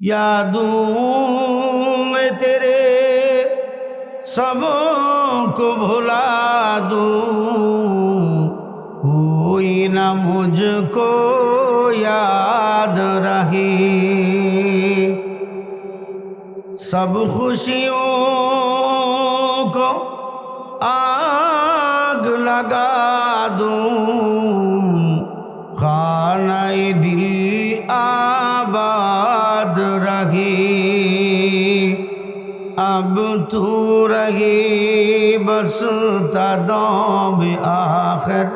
यादों में तेरे सबको भुला दूं, कोई ना मुझको याद रही। सब खुशियों को आग लगा दूं, खानाए दिल आबाद रही। अब तू रही बस तदौब आखिर,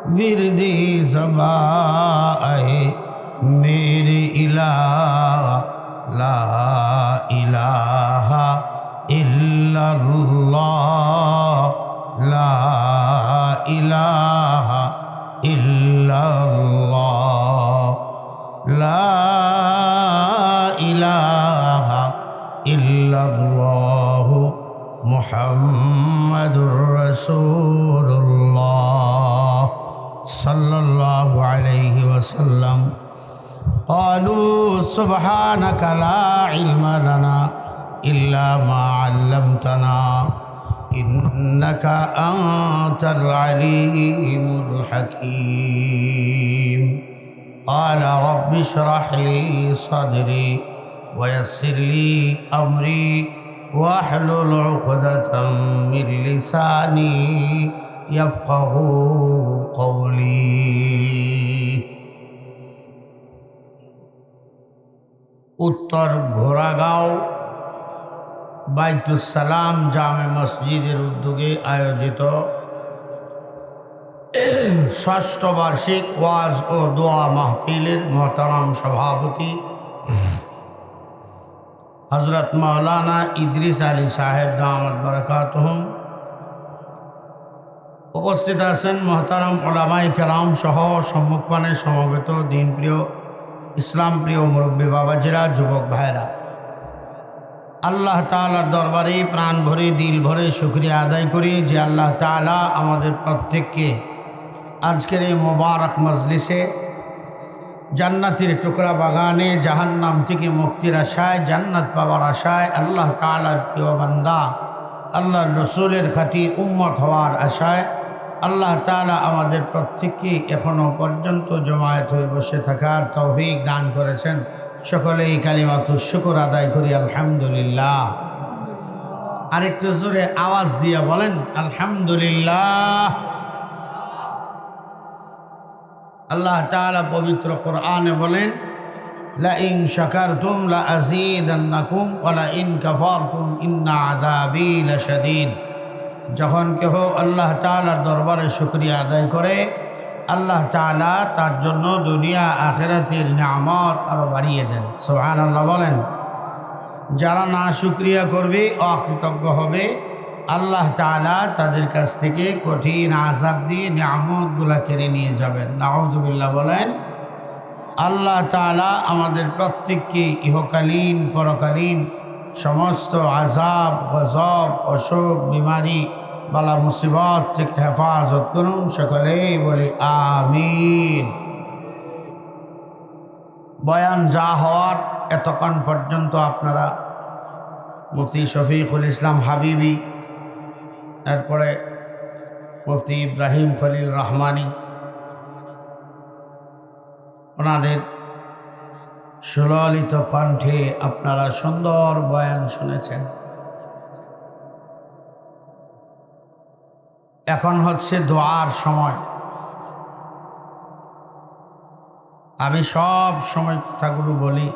विरदे ज़बा आए मेरे इलाह। ला इलाहा इल्लल्लाह, ला इलाहा इल्लल्लाह, ला इलाहा इल्लल्लाह, मुहम्मदुर रसूलुल्लाह सल्लल्लाहु अलैहि वसल्लम। क़ालू सुब्हानक ला इल्म लना इल्ला मा अल्लमतना इन्नका अंतल अलीमुल हकीम। क़ाल रब्बि इश्रह ली सदरी वयस्सिर ली अमरी वहलुल उक़दतम मिन लिसानी यफ़क़हू क़ौली। उत्तर घोड़ागांव বাইতুস সালাম জামে মসজিদের উদ্যোগে আয়োজিত ষষ্ঠ বার্ষিক ওয়াজ ও দোয়া মাহফিলের মোহতারাম সভাপতি হযরত মাওলানা ইদ্রিস আলী সাহেব দামাত বারাকাতুহুম, উপস্থিত আছেন মোহতারাম উলামায়ে কেরাম সহ সম্মুখপানে সমবেত দিনপ্রিয় ইসলাম প্রিয় মুরব্বী বাবাজিরা, যুবক ভাইরা, আল্লাহ তাআলার দরবারে প্রাণ ভরে দিল ভরে শুকরিয়া আদায় করি যে আল্লাহ তাআলা আমাদের প্রত্যেককে আজকের এই মোবারক মজলিসে জান্নাতের টুকরা বাগানে জাহান্নাম থেকে মুক্তির আশায় জান্নাত পাওয়ার আশায় আল্লাহ তাআলার প্রিয় বান্দা আল্লাহর রসুলের খাঁটি উম্মত হওয়ার আশায় আল্লাহ তাআলা আমাদের প্রত্যেককে এখনও পর্যন্ত জমায়েত হয়ে বসে থাকার তৌফিক দান করেছেন। সকলেই কালিমাতুশ শুকর আদায় করি আলহামদুলিল্লাহ। আরেকটু জোরে আওয়াজ দিয়ে বলেন আলহামদুলিল্লাহ। আল্লাহ তাআলা পবিত্র কোরআনে বলেন লা ইন শাকারতুম লা আযীদান্নাকুম ওয়া লা ইন কাফারতুম ইন্না আযাবী লাশাদীদ। যখন কেহ আল্লাহ তাআলার দরবারে শুকরিয়া আদায় করে আল্লাহ তাআলা তার জন্য দুনিয়া আখিরাতের নিয়ামত আরো বাড়িয়ে দেন। সুবহানাল্লাহ বলেন। যারা না শুকরিয়া করবে, অকৃতজ্ঞ হবে, আল্লাহ তাআলা তাদের কাছ থেকে কঠিন আযাব দিয়ে নিয়ামতগুলা কেড়ে নিয়ে যাবেন। নাউযুবিল্লাহ বলেন। আল্লাহ তাআলা আমাদের প্রত্যেককে ইহকালীন পরকালীন সমস্ত আযাব গজব অসুখ বিমারি বালা মুসিবত থেকে হেফাজত করুন। সকলেই বলি আমিন। বয়ান যা হওয়ার এতক্ষণ পর্যন্ত আপনারা মুফতি শফিকুল ইসলাম হাবিবি, তারপরে মুফতি ইব্রাহিম খলিল রহমানি, ওনাদের সুললিত কণ্ঠে আপনারা সুন্দর বয়ান শুনেছেন। এখন হচ্ছে দোয়ার সময়। আমি সব সময় কথাগুলো বলি,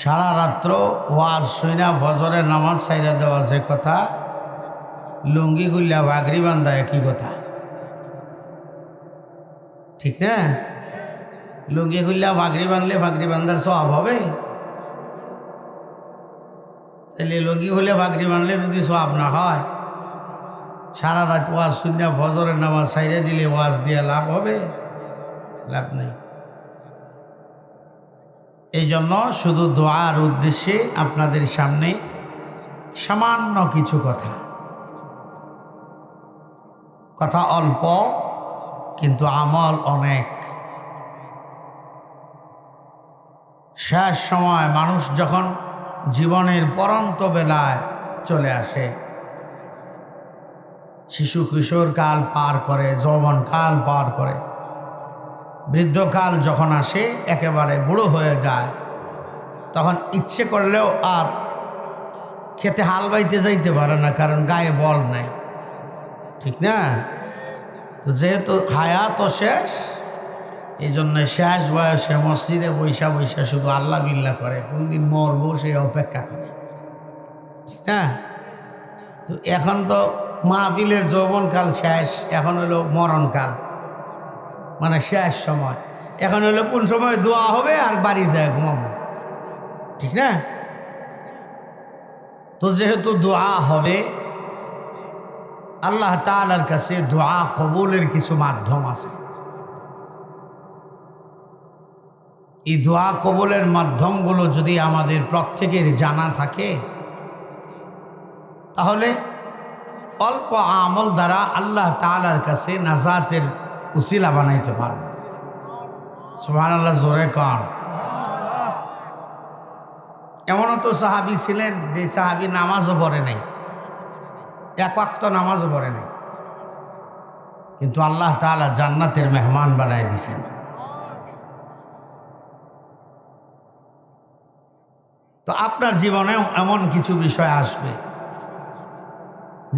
সারা রাত্র ওয়াজ শুইনা ফজরের নামাজ সাইরা দেওয়া যে কথা, লুঙ্গি গুল্লা বাগরি বান্ধা একই কথা, ঠিক না? লুঙ্গি খুললে বাগরি বাঁধলে বাগরি বান্ধার সওয়াব হবে? তাহলে লুঙ্গি খুলে বাগরি বাঁধলে যদি সওয়াব না হয়, সারা রাত ওয়াজ শুনে ফজরের নামাজ সাইরে দিলে ওয়াজ দিয়ে লাভ হবে? লাভ নেই। এই জন্য শুধু দোয়ার উদ্দেশ্যে আপনাদের সামনে সামান্য কিছু কথা অল্প কিন্তু আমল অনেক। শেষ সময় মানুষ যখন জীবনের পরন্ত বেলায় চলে আসে, শিশু কিশোর কাল পার করে, যৌবন কাল পার করে, বৃদ্ধকাল যখন আসে, একেবারে বুড়ো হয়ে যায়, তখন ইচ্ছে করলেও আর খেতে হাল বাইতে যাইতে পারে না, কারণ গায়ে বল নাই, ঠিক না? তো যেহেতু হায়াত শেষ, এই জন্য শেষ বয়সে মসজিদে বৈশা বৈশা শুধু আল্লাহ বিল্লাহ করে, কোনদিন মরবো সে অপেক্ষা করে, ঠিক না? তো এখন তো মাহফিলের যৌবনকাল শেষ, এখন হলো মরণকাল, মানে শেষ সময়। এখন হলো কোন সময় দোয়া হবে আর বাড়ি যায় ঘুমাবো, ঠিক না? তো যেহেতু দোয়া হবে, আল্লাহ তাআলার কাছে দোয়া কবুলের কিছু মাধ্যম আছে। এই দোয়া কবুলের মাধ্যমগুলো যদি আমাদের প্রত্যেকের জানা থাকে, তাহলে অল্প আমল দ্বারা আল্লাহ তাআলার কাছে নাজাতের উসিলা বানাইতে পারবে। সুবহানাল্লাহ, জোরে কন। এমনও তো সাহাবী ছিলেন যে সাহাবী নামাজও পড়ে নাই, এক ওয়াক্ত নামাজও পড়ে নাই, কিন্তু আল্লাহ তাআলা জান্নাতের মেহমান বানায় দিয়েছেন। তো আপনার জীবনেও এমন কিছু বিষয় আসবে,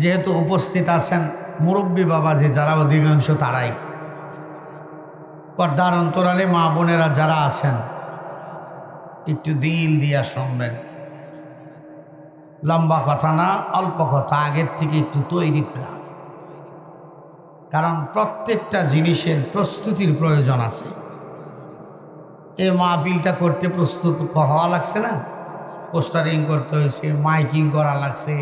যেহেতু উপস্থিত আছেন মুরব্বী বাবাজি যারা, অধিকাংশ তারাই, পর্দার অন্তরালে মা বোনেরা যারা আছেন, একটু দিল দিয়া শুনবেন। লম্বা কথা না, অল্প কথা, আগের থেকে একটু তৈরি করা, কারণ প্রত্যেকটা জিনিসের প্রস্তুতির প্রয়োজন আছে। এই মাহফিলটা করতে প্রস্তুত হওয়া লাগছে না, পোস্টারিং করতে হয়েছে, মাইকিং করা লাগছে,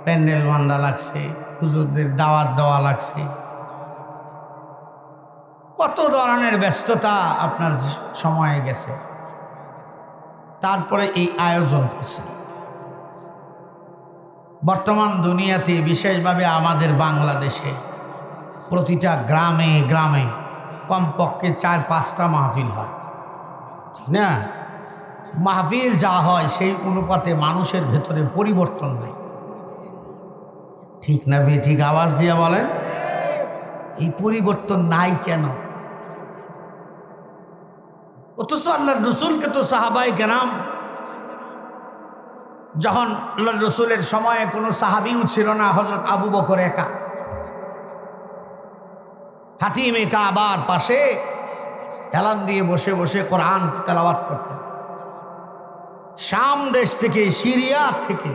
প্যান্ডেল বান্ধা লাগছে, হুজুরদের দাওয়াত দেওয়া লাগছে, কত ধরনের ব্যস্ততা আপনার সময়ে গেছে, তারপরে এই আয়োজন করছে। বর্তমান দুনিয়াতে, বিশেষভাবে আমাদের বাংলাদেশে, প্রতিটা গ্রামে গ্রামে কমপক্ষে 4-5টা মাহফিল হয়, ঠিক না? মাহফিল যা হয় সেই অনুপাতে মানুষের ভেতরে পরিবর্তন নেই, ঠিক না? ঠিক আওয়াজ দিয়ে বলেন, এই পরিবর্তন নাই কেন? অথচ আল্লাহর রসুলকে তো সাহাবায়ে কেরাম, যখন আল্লাহর রসুলের সময়ে কোনো সাহাবিও ছিল না, হযরত আবু বকর একা হাতিমে কাবার পাশে হেলান দিয়ে বসে বসে কোরআন তেলাওয়াত করতেন। শাম দেশ থেকে, সিরিয়া থেকে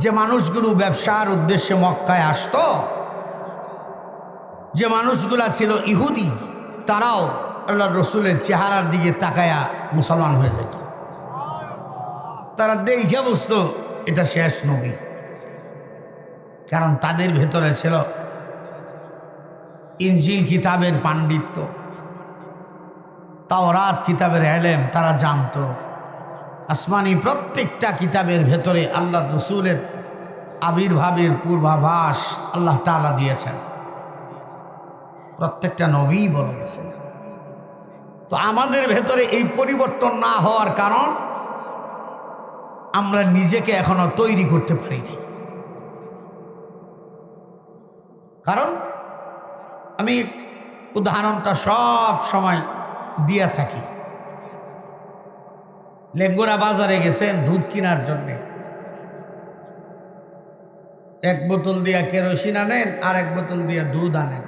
যে মানুষগুলো ব্যবসার উদ্দেশ্যে মক্কায় আসতো, যে মানুষগুলা ছিল ইহুদি, তারাও আল্লাহর রসুলের চেহারার দিকে তাকায়া মুসলমান হয়ে যেত। তারা দেখে বুঝতো এটা শেষ নবী, কারণ তাদের ভেতরে ছিল ইনজিল কিতাবের পাণ্ডিত্য, তাওরাত কিতাবের এলেম তারা জানতো। আসমানি প্রত্যেকটা কিতাবের ভেতরে আল্লাহর রসুলের আবির্ভাবের পূর্বাভাস আল্লাহ তাআলা দিয়েছেন, প্রত্যেকটা নবী বলে গেছেন। তো আমাদের ভেতরে এই পরিবর্তন না হওয়ার কারণ, আমরা নিজেকে এখনো তৈরি করতে পারিনি। কারণ আমি উদাহরণটা সব সময় দিয়া থাকি। লেঙ্গুরা বাজারে গেছেন দুধ কেনার জন্যে, এক বোতল দিয়া কেরোসিন আনেন আর এক বোতল দিয়া দুধ আনেন।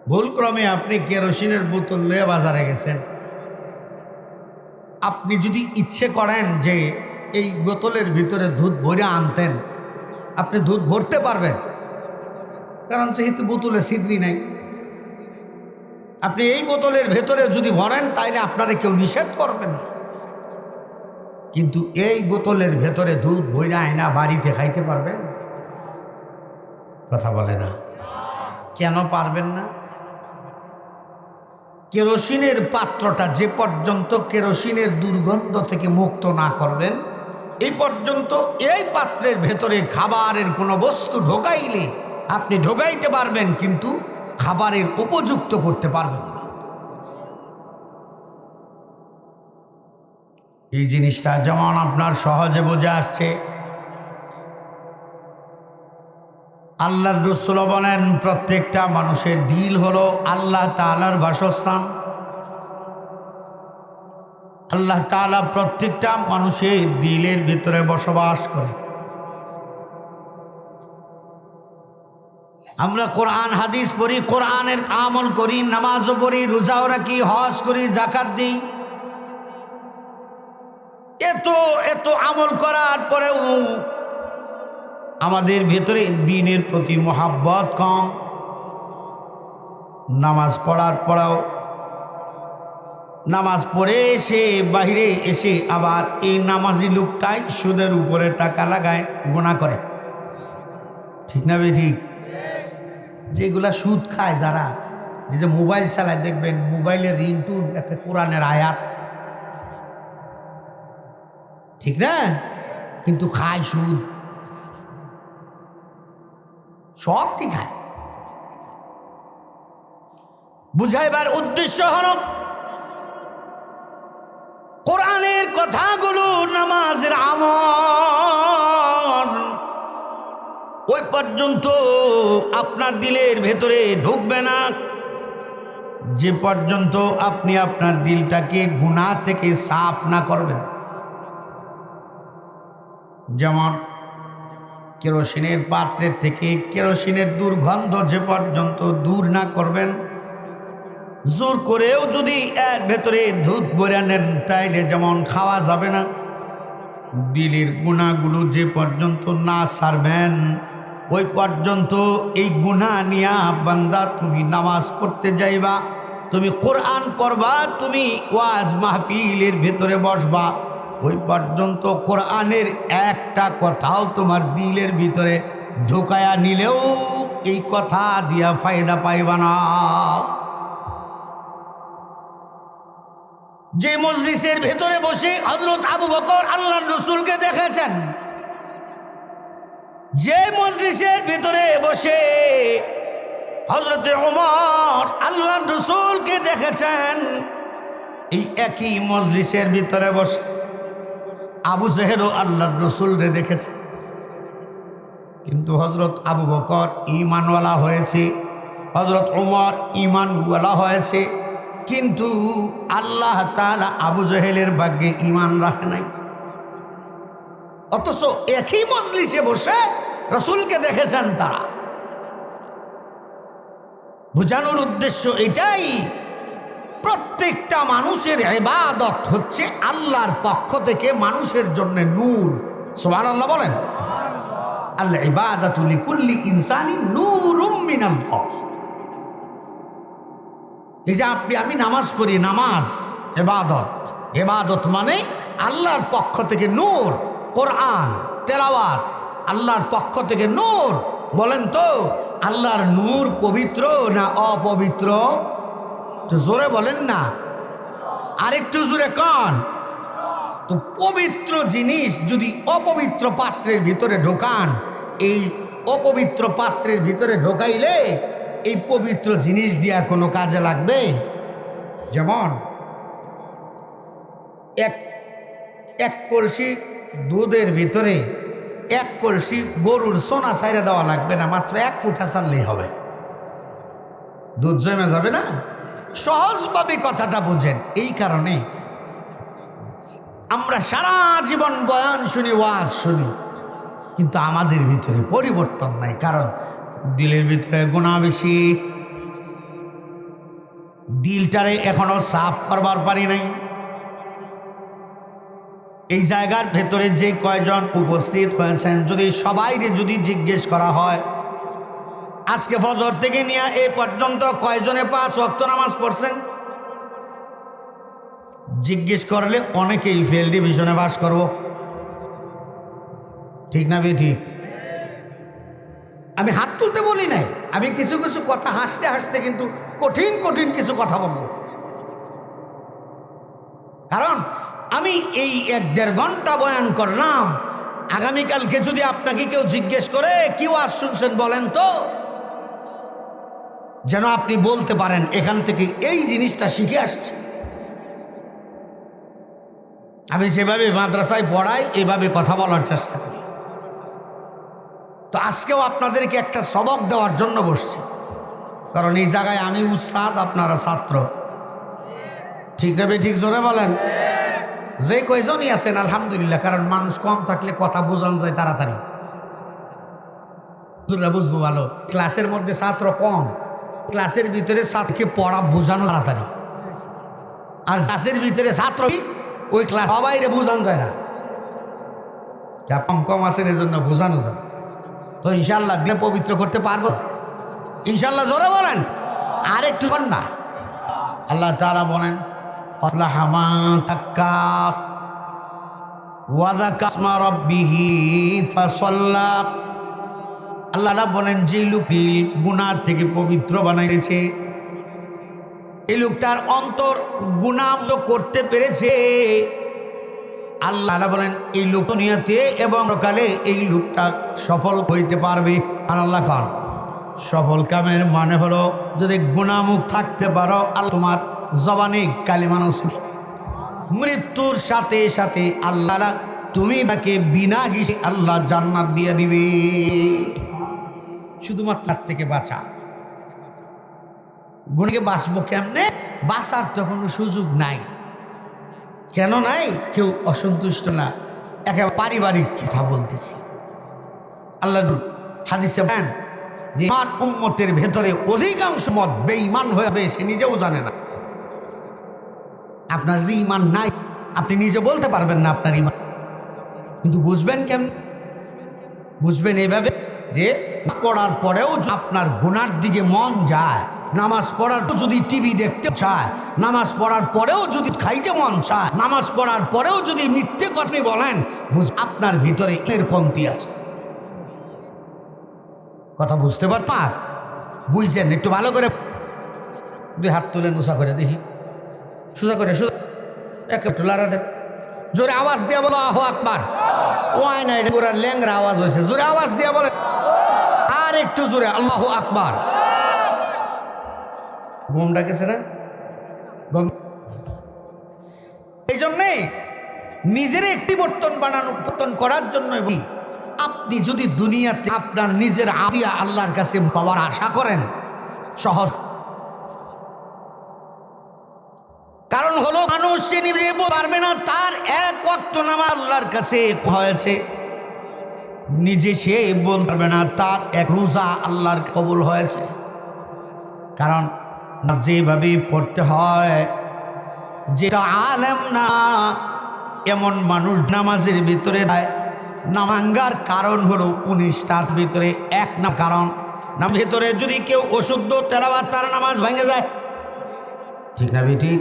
ভুলক্রমে আপনি কেরোসিনের বোতল নিয়ে বাজারে গেছেন। আপনি যদি ইচ্ছে করেন যে এই বোতলের ভিতরে দুধ ভরে আনতেন, আপনি দুধ ভরতে পারবেন, কারণ যেহেতু বোতলে ছিদ্রি নাই। আপনি এই বোতলের ভেতরে যদি ভরেন, তাইলে আপনারা কেউ নিষেধ করবে না। কিন্তু এই বোতলের ভেতরে দুধ ভরে আয়না বাড়িতে খাইতে পারবেন? কথা বলে না। কেন পারবেন না? কেরোসিনের পাত্রটা যে পর্যন্ত কেরোসিনের দুর্গন্ধ থেকে মুক্ত না করবেন, এই পর্যন্ত এই পাত্রের ভেতরে খাবারের কোনো বস্তু ঢোকাইলে আপনি ঢোকাইতে পারবেন, কিন্তু খাবারের উপযুক্ত করতে পারবেন না। এই জিনিসটা যেমন আপনার সহজে বোঝা আসছে, আল্লাহর রাসূল বলেন প্রত্যেকটা মানুষের দিল হলো আল্লাহ তাআলার বাসস্থান। আল্লাহ তাআলা প্রত্যেকটা মানুষের দিলের ভিতরে বসবাস করে। আমরা কোরআন হাদিস পড়ি, কোরআনের আমল করি, নামাজও পড়ি, রোজাও রাখি, হজ করি, যাকাত দিই, এত এত আমল করার পরেও আমাদের ভেতরে দ্বীনের প্রতি মহাব্বত কম। নামাজ পড়ার পরেও, নামাজ পড়ে এসে বাইরে এসে আবার এই নামাজি লোকটাই সুদের উপরে টাকা লাগায়, গুনাহ করে। ঠিক না বে ঠিক? যেগুলা সুদ খায়, যারা এই যে মোবাইল চালায়, দেখবেন মোবাইলের রিংটোন একটা কোরআনের আয়াত, ঠিক না? কিন্তু খায় সুদ, সবটি খায়। বুঝাইবার উদ্দেশ্য হল কোরআনের কথাগুলো, নামাজের আমল ওই পর্যন্ত আপনার দিলের ভেতরে ঢুকবে না যে পর্যন্ত আপনি আপনার দিলটাকে গুনাহ থেকে সাফ না করবেন। যেমন কেরোসিনের পাত্রের থেকে কেরোসিনের দুর্গন্ধ যে পর্যন্ত দূর না করবেন, জোর করেও যদি এর ভেতরে দুধ ভরে নেন তাইলে যেমন খাওয়া যাবে না। দিলের গুনাহগুলো যে পর্যন্ত না ছাড়বেন ওই পর্যন্ত এই গুনাহ নিয়া বান্দা তুমি নামাজ পড়তে যাইবা, তুমি কোরআন পড়বা, তুমি ওয়াজ মাহফিলের ভেতরে বসবা, ওই পর্যন্ত কোরআনের একটা কথাও তোমার দিলের ভিতরে ঢোকায়া নিলেও এই কথা দিয়া ফায়দা পাইবা না। যে মজলিসের ভেতরে বসে হযরত আবু বকর আল্লাহর রাসূলকে দেখেছেন, যে মজলিসের ভিতরে বসে হযরত ওমর আল্লাহর রাসূলকে দেখেছেন, এই একই মজলিসের ভিতরে বসে আবু জেহেলও আল্লাহর রাসূলকে দেখেছে। কিন্তু হযরত আবু বকর ঈমানওয়ালা হয়েছে, হযরত ওমর ঈমানওয়ালা হয়েছে, কিন্তু আল্লাহ তাআলা আবু জেহেলের ভাগ্যে ঈমান রাখে নাই। অথচ একই মজলিসে বসে রাসূলকে দেখেছেন তারা। বোঝানোর উদ্দেশ্য এটাই, প্রত্যেকটা মানুষের ইবাদত হচ্ছে আল্লাহর পক্ষ থেকে মানুষের জন্য নূর। সুবহানাল্লাহ বলেন। আল ইবাদাতু লিকুল্লি ইনসানিন নূরুম মিনাল্লাহ। এই যে আমি নামাজ পড়ি, নামাজ ইবাদত, ইবাদত মানে আল্লাহর পক্ষ থেকে নূর। কোরআন তেলাওয়াত আল্লাহর পক্ষ থেকে নূর। বলেন তো আল্লাহর নূর পবিত্র না অপবিত্র? তো জোরে বলেন না, আরেকটু জোরে কন। তো পবিত্র জিনিস যদি অপবিত্র পাত্রের ভিতরে ঢোকান, এই অপবিত্র পাত্রের ভিতরে ঢোকাইলে এই পবিত্র জিনিস দিয়া কোনো কাজে লাগবে? যেমন এক কলসি দুধের ভিতরে এক কলসি গরুর সোনা ছাইরে দেওয়া লাগবে না, মাত্র 1 ফুটা ছাড়লেই হবে, দুধ জমে যাবে না? সহজভাবে কথাটা বুঝেন। এই কারণে আমরা সারা জীবন বয়ান শুনি, ওয়াজ শুনি, কিন্তু আমাদের ভিতরে পরিবর্তন নাই। কারণ দিলের ভিতরে গুনাহ বেশি, দিলটারে এখনো সাফ করবার পারি নাই। এই জায়গার ভেতরে যে কয়জন উপস্থিত হয়েছেন, যদি সবাইকে যদি জিজ্ঞেস করা হয় আজকে ফজর থেকে নিয়ে এই পর্যন্ত কয়জনে 5 ওয়াক্ত নামাজ পড়ছেন, জিজ্ঞেস করলে অনেকেই ফেল ডিভিশনে পাস করব। ঠিক না বে ঠিক? আমি হাত তুলতে বলি নাই, আমি কিছু কিছু কথা হাসতে হাসতে কিন্তু কঠিন কঠিন কিছু কথা বলবো। কারণ আমি এই 1-1.5 ঘন্টা বয়ান করলাম, আগামীকালকে যদি আপনাকে কেউ জিজ্ঞেস করে কি ওয়াজ শুনছেন বলেন তো, যেন আপনি বলতে পারেন এখান থেকে এই জিনিসটা শিখে আসছে। আমি সেভাবে মাদ্রাসায় পড়াই, এভাবে কথা বলার চেষ্টা করি। তো আজকেও আপনাদেরকে একটা সবক দেওয়ার জন্য বসছি, কারণ এই জায়গায় আমি উস্তাদ, আপনারা ছাত্র। ঠিক না ঠিক? জোরে বলেন। যে কয়জনই আছেন আলহামদুলিল্লাহ, কারণ মানুষ কম থাকলে কথা বোঝানো যায় তাড়াতাড়ি, বুঝবো ভালো। ক্লাসের মধ্যে ছাত্র কম, ক্লাসের ভিতরে ছাত্রকে পড়া বোঝানো তাড়াতাড়ি, আর ক্লাসের ভিতরে ছাত্র ওই ক্লাস সবাইরে বোঝানো যায় না, যা কম কম আছেন এজন্য বোঝানো যায়। তো ইনশাল্লাহ দিয়ে পবিত্র করতে পারবো ইনশাল্লাহ, জোরে বলেন। আর একটু না, আল্লাহ তাআলা বলেন আফলাহা মান তাক্কা ওয়া যাকারা ইসমা রাব্বিহি ফাসাল্লা। আল্লাহ বলেন যে লোকটি গুনাহ থেকে পবিত্র বানাইছে, এই লোকটার অন্তর গুনাহ করতে পেরেছে, আল্লাহ বলেন এই লোক দুনিয়াতে এবং কালে এই লোকটা সফল হইতে পারবে। আল্লাহ কান সফল কামের মানে হলো যদি গুনাহমুক্ত থাকতে পারো, আল্লাহ তোমার জবানে কালিমা নসিব, মৃত্যুর সাথে সাথে আল্লাহ তুমি তাকে বিনা হিসেবে আল্লাহ জান্নাত দিয়ে দিবে। শুধুমাত্র তার থেকে বাঁচা। গুণকে বাঁচবো কেমনে? বাঁচার তো কোনো সুযোগ নাই। কেন নাই? কেউ অসন্তুষ্ট না, একেবারে পারিবারিক কথা বলতেছি। আল্লাহ হাদিসে বলেন যে আমার উম্মতের ভেতরে অধিকাংশ মত বেঈমান হয়ে যাবে, সে নিজেও জানে না। আপনার যে ইমান নাই আপনি নিজে বলতে পারবেন না আপনার ইমান, কিন্তু বুঝবেন কেমন? বুঝবেন এইভাবে যে পড়ার পরেও আপনার গুনার দিকে মন যায়, নামাজ পড়ার পর যদি টিভি দেখতে চায়, নামাজ পড়ার পরেও যদি খাইতে মন চায়, নামাজ পড়ার পরেও যদি মিথ্যে কথা বলেন, আপনার ভিতরে এর কমতি আছে। কথা বুঝতে পার? বুঝছেন? একটু ভালো করে দুই হাত তুলে নোসা করে দেখি, সোজা করে, সোজা একটু লারা দেন, জোরে আওয়াজ দিয়ে বলো আল্লাহু আকবার। ওয়াই না, এটা পুরা ল্যাংরা আওয়াজ হয়েছে, জোরে আওয়াজ দিয়ে বলে, আর একটু জোরে আল্লাহু আকবার। ঘুম ডাকেছে না? এই জন্যে নিজের একটি পরিবর্তন করার জন্য আপনি যদি দুনিয়াতে আপনার নিজের আদিয়া আল্লাহর কাছে পাওয়ার আশা করেন, সহজ। কারণ হলো মানুষ সে নিবে পারবে না তার এক ওয়াক্ত নামাজ আল্লাহর কাছে হয়েছে, নিজে সে বলতে পারবে না তার এক রোজা আল্লাহর কবুল হয়েছে। কারণ যেভাবে পড়তে হয়, যেটা আলেম না এমন মানুষ নামাজের ভিতরে নামাঙ্গার কারণ হলো 19টার ভিতরে এক না কারণ না, ভেতরে যদি কেউ অশুদ্ধ তেলাওয়াত তার নামাজ ভেঙে যায়। ঠিক না ঠিক?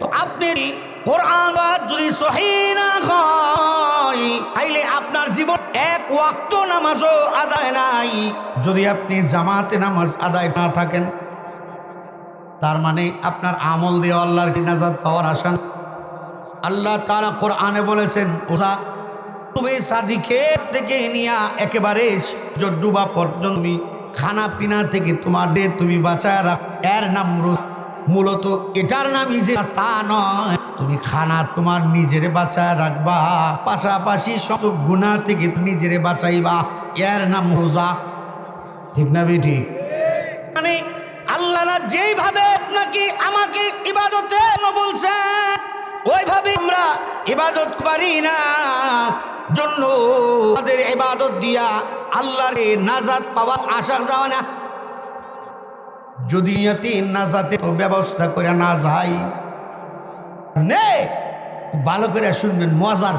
তো আপনি কোরআন যদি সহিহ না হয় তাইলে আপনার জীবন এক ওয়াক্ত নামাজও আদায় নাই। যদি আপনি জামাতে নামাজ আদায় না থাকেন, তার মানে আপনার আমল দিয়ে আল্লাহর নাজাত পাওয়ার আশা। আল্লাহ তাআলা কোরআনে বলেছেন ওসা তুমি সাদিকে থেকে নিয়া একেবারে ডুবা পর্যন্ত তুমি খানা পিনা থেকে তুমি বাঁচায় রাখ। এর নাম মূলত এটার নামই যে তা নয়, তুমি খানা তোমার নিজেরে বাঁচায় রাখবা, পাশাপাশি সব গুনাহ থেকে নিজেরে বাঁচাইবা, এর নাম রোজা। ঠিক না বেটি? মানে আল্লাহ যেইভাবে আপনাকে আমাকে ইবাদতে বলছেন ওইভাবে আমরা ইবাদত পারি না, জন্য তাদের ইবাদত দিয়া আল্লাহর নাজাত পাওয়ার আশা যাওয়া না। যদি নাজাতে ব্যবস্থা করে না যাই, নে ভালো করে শুনবেন, মজার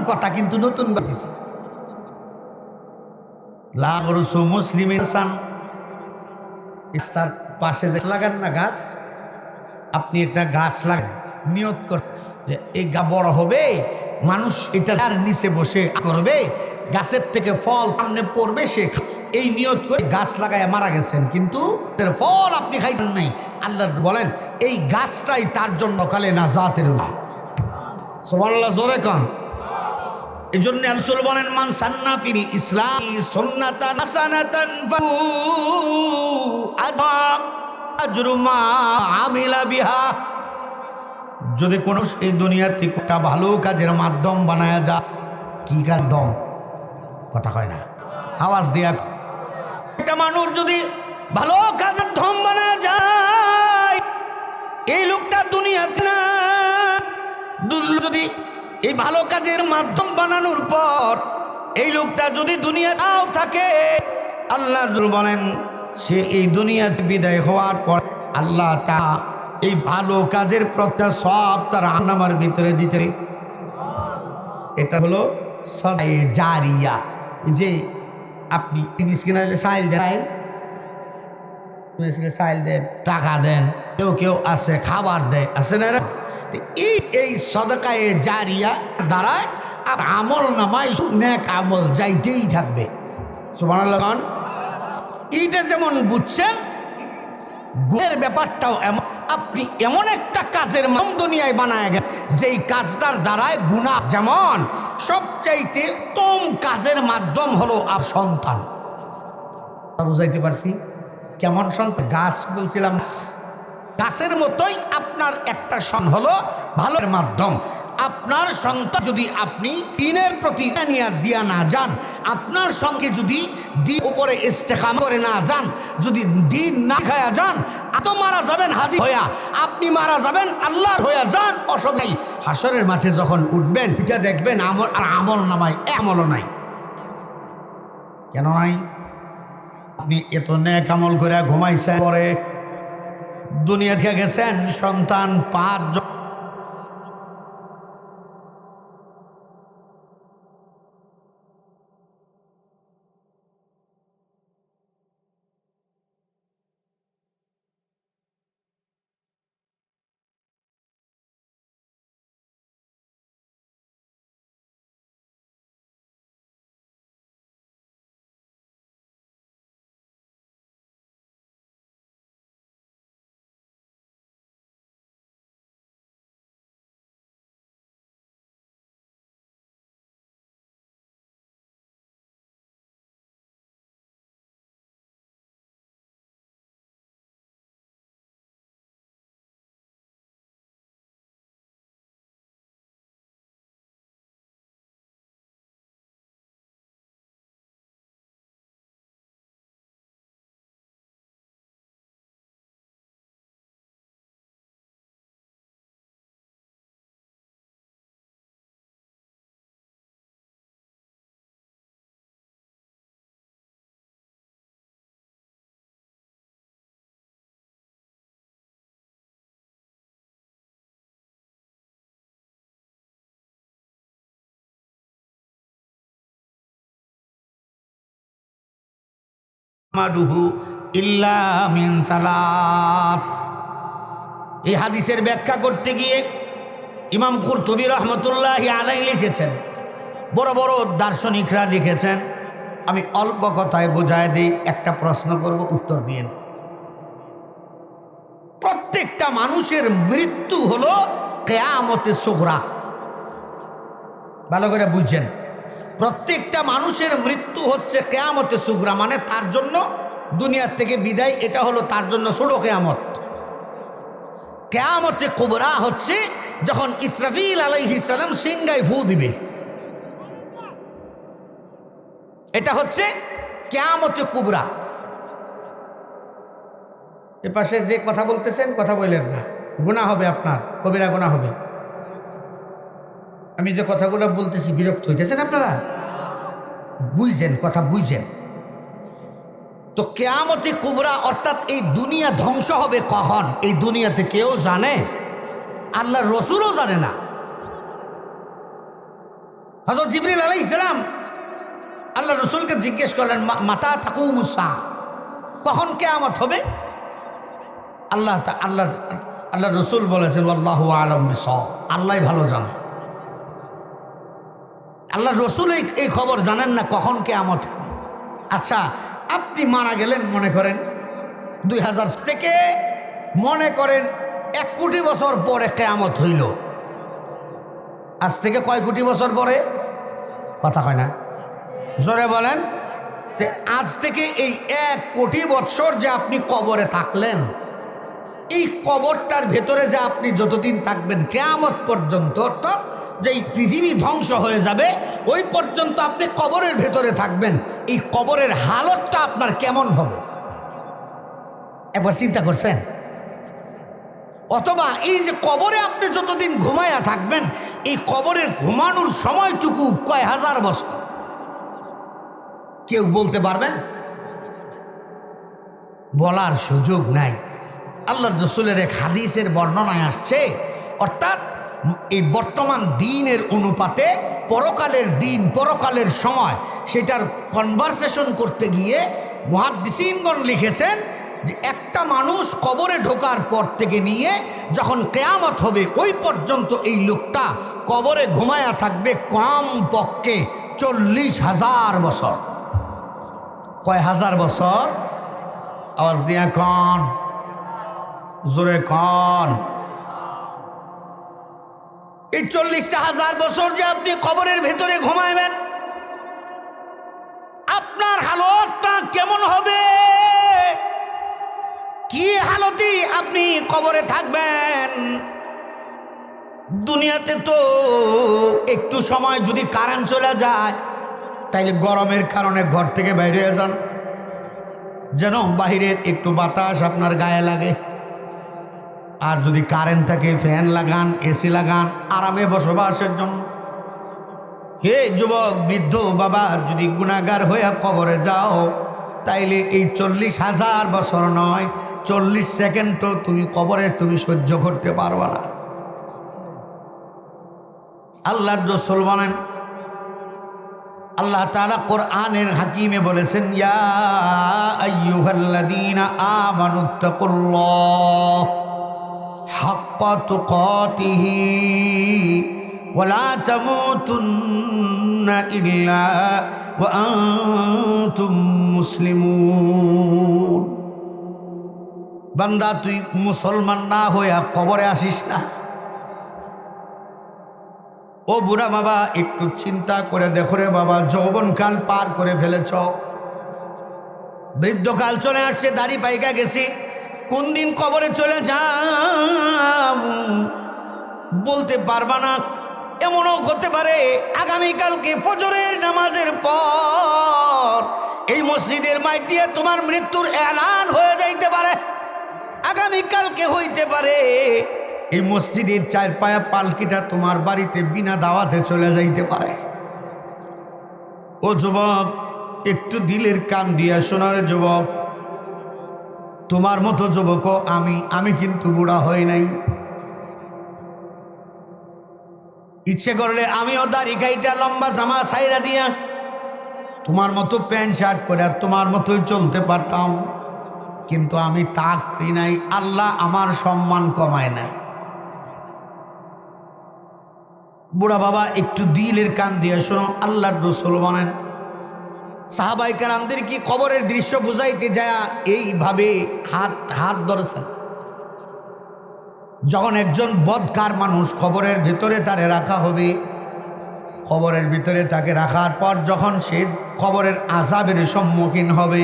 কথা কিন্তু নতুন বাতিছে। লাগরসু মুসলিম ইনসান, তার পাশে যে লাগান না গাছ, আপনি একটা গাছ লাগান, নিয়ত কর যে এই গা বড় হবে, মানুষ এটার নিচে বসে করবে, গাছের থেকে ফল সামনে পড়বে, সে এই নিয়ত করে গাছ লাগায় মারা গেছেন, কিন্তু এর ফল আপনি খাইতেন নাই। আল্লাহ বলেন এই গাছটাই তার জন্য কালে নাজাতের উপায়। সুবহানাল্লাহ, জোরে কন। এই জন্য রাসূল বলেন মান সান্না ফিল ইসলামি সুন্নাতান হাসানাতান ফাহু আজরু মা আমিলা বিহা। যদি কোনো এই দুনিয়াতে একটা ভালো কাজের মাধ্যম বানায় যা, কি কাজদম কথা হয় না, আওয়াজ দিয়া, একটা মানুষ যদি ভালো কাজের ধম বানায় যায়, এই লোকটা দুনিয়াতে না, যদি এই ভালো কাজের মাধ্যম বানানোর পর এই লোকটা যদি দুনিয়াতেও থাকে, আল্লাহ বলেন সে এই দুনিয়াতে বিদায় হওয়ার পর আল্লাহ তা এই ভালো কাজের প্রত্যেক সব তার আনামার ভিতরে দিতে। এটা হলো সদায়ে জারিয়া। যে আপনি জিনিস কিনা সাইল দেন, সাইল দেন, টাকা দেন, কেউ কেউ আছে খাবার দেয়, আছে না? এই সদকায়ে জারিয়া দ্বারা আমল নামায় নেক আমল যাইতেই থাকবে। সুবহানাল্লাহ। এইটা যেমন বুঝছেন, গুণের ব্যাপারটাও এমন। আপনি এমন একটা কাজের নাম দুনিয়ায় বানায় গেছেন যেই কাজটার দ্বারায় গুনাহ, যেমন সবচাইতে উত্তম কাজের মাধ্যম হলো আর সন্তান। বুঝাইতে পারছি? কেমন সন্তান? গাছ বলছিলাম, গাছের মতোই আপনার একটা সন হলো ভালোর মাধ্যম। আপনার সন্তান যদি আপনি দিনের প্রতি দিয়া না যান, আপনার সঙ্গে যদি দিন উপরে ইস্তেকাম করে না যান, যদি দিন না খায়া যান, তো মারা যাবেন হাজির হইয়া, আপনি মারা যাবেন আল্লাহর হইয়া যান। অসবাই হাসরের মাঠে যখন উঠবেন, এটা দেখবেন আমল আর আমল নামায় আমলও নাই। কেন নাই? আপনি এত নেক আমল করে ঘুমাইছেন, পরে দুনিয়া থেকে গেছেন, সন্তান 5 ইল্লা মিন সালাস। এই হাদিসের ব্যাখ্যা করতে গিয়ে ইমাম কুরতুবী রাহমাতুল্লাহি আলাইহি লিখেছেন, বড় বড় দার্শনিকরা লিখেছেন। আমি অল্প কথায় বোঝায় দিই, একটা প্রশ্ন করব, উত্তর দিন। প্রত্যেকটা মানুষের মৃত্যু হলো কিয়ামতে সুগরা। ভালো করে বুঝছেন? প্রত্যেকটা মানুষের মৃত্যু হচ্ছে কিয়ামতে সুগরা, মানে তার জন্য দুনিয়ার থেকে বিদায়, এটা হলো তার জন্য ছোট কিয়ামত। কিয়ামতে কুবরা হচ্ছে যখন ইসরাফিল আলাইহিস সালাম সিংহায় ফু দিবে, এটা হচ্ছে কিয়ামতে কুবরা। এ পাশে যে কথা বলতেছেন, কথা বললেন না, গুনাহ হবে, আপনার কবিরা গুনাহ হবে। আমি যে কথাগুলো বলতেছি বিরক্ত হইতেছেন আপনারা? বুঝছেন? কথা বুঝছেন তো? কিয়ামতে কুবরা অর্থাৎ এই দুনিয়া ধ্বংস হবে কখন, এই দুনিয়াতে কেউ জানে? আল্লাহর রসুলও জানে না। হযরত জিবরিল আলাইহিস সালাম আল্লাহ রসুলকে জিজ্ঞেস করলেন, মাতা তাকুমুস সাআ, কখন কিয়ামত হবে? আল্লাহ রসুল বলেছেন, আল্লাহু আ'লাম বিস-সাওয়াব, আল্লাহ ভালো জানে। আল্লাহ রসুল এই খবর জানেন না কখন কিয়ামত হবে। আচ্ছা, আপনি মারা গেলেন, মনে করেন 2000 থেকে মনে করেন 1 কোটি বছর পরে কিয়ামত হইল। আজ থেকে কয় কোটি বছর পরে? কথা হয় না, জোরে বলেন। আজ থেকে এই 1 কোটি বছর যে আপনি কবরে থাকলেন, এই কবরটার ভেতরে যে আপনি যতদিন থাকবেন কিয়ামত পর্যন্ত, অর্থাৎ যে এই পৃথিবী ধ্বংস হয়ে যাবে ওই পর্যন্ত আপনি কবরের ভেতরে থাকবেন, এই কবরের হালতটা আপনার কেমন হবে একবার চিন্তা করছেন? অথবা এই যে কবরে আপনি যতদিন ঘুমায়া থাকবেন, এই কবরের ঘুমানোর সময়টুকু কয় হাজার বছর, কেউ বলতে পারবেন? বলার সুযোগ নাই। আল্লাহ রসুলের এক হাদিসের বর্ণনায় আসছে, অর্থাৎ এই বর্তমান দিনের অনুপাতে পরকালের দিন, পরকালের সময়, সেটার কনভারসেশন করতে গিয়ে মুহাদ্দিসিনগণ লিখেছেন যে একটা মানুষ কবরে ঢোকার পর থেকে নিয়ে যখন কিয়ামত হবে ওই পর্যন্ত এই লোকটা কবরে ঘুমায়া থাকবে কম পক্ষে 40,000 বছর। কয় হাজার বছর? আওয়াজ দিয়া কন, জোরে কন। এই 40,000 বছর যে আপনি কবরের ভেতরে ঘুমাইবেন, আপনার হালতটা কেমন হবে? কি হালতে আপনি কবরে থাকবেন? দুনিয়াতে তো একটু সময় যদি কারেন্ট চলে যায় তাইলে গরমের কারণে ঘর থেকে বাইরে হয়ে যান, যেন বাহিরের একটু বাতাস আপনার গায়ে লাগে। আর যদি কারেন্ট থাকে ফ্যান লাগান, এসি লাগান আরামে বসবাসের জন্য। হে যুবক, বৃদ্ধ বাবা, যদি গুনাহগার হয়ে কবরে যাও তাইলে এই 40,000 বছর নয়, 40 সেকেন্ড তো তুমি কবরে সহ্য করতে পারবা না। আল্লাহর রাসূল বলেন, আল্লাহ তাআলা কোরআনের হাকিমে বলেছেন, ইয়া আইয়ুহাল্লাযীনা আমানুত্তাকুল্লাহ হাক্কা তুকাতিহি ওয়া লা তামুতুন্না ইল্লা ওয়া আনতুম মুসলিমুন। বান্দা, তুই মুসলমান না হইয়া কবরে আসিস না। ও বুড়া বাবা, একটু চিন্তা করে দেখো রে বাবা, যৌবনকাল পার করে ফেলেছ, বৃদ্ধকাল চলে আসছে, দাড়ি পাইকা গেছি, কোন দিন কবরে চলে যাও বলতে পারবা না। এমনও হতে পারে আগামীকালকে ফজরের নামাজের পর এই মসজিদের মাইক দিয়ে তোমার মৃত্যুর এলান হয়ে যাইতে পারে। আগামীকালকে হইতে পারে এই মসজিদের 4 পায়া পালকিটা তোমার বাড়িতে বিনা দাওয়াতে চলে যাইতে পারে। ও যুবক, একটু দিলের কান দিয়া শোনার যুবক, তোমার মতো যুবকও আমি কিন্তু বুড়া হই নাই। ইচ্ছে করলে আমিও দাড়ি কাইটা লম্বা জামা ছাইরা দিয়া তোমার মতো প্যান্ট শার্ট পরে আর তোমার মতোই চলতে পারতাম, কিন্তু আমি তা করি নাই। আল্লাহ আমার সম্মান কমায় নাই। বুড়া বাবা, একটু দিলের কান দিয়ে শোনো, আল্লাহর রাসূল বলেন, সাহাবায়ে কেরামদের কি কবরের দৃশ্য বুঝাইতে যায় এইভাবে হাত ধরেছেন। যখন একজন বদকার মানুষ কবরের ভিতরে তারে রাখা হবে, কবরের ভিতরে তাকে রাখার পর যখন সে কবরের আযাবের সম্মুখীন হবে,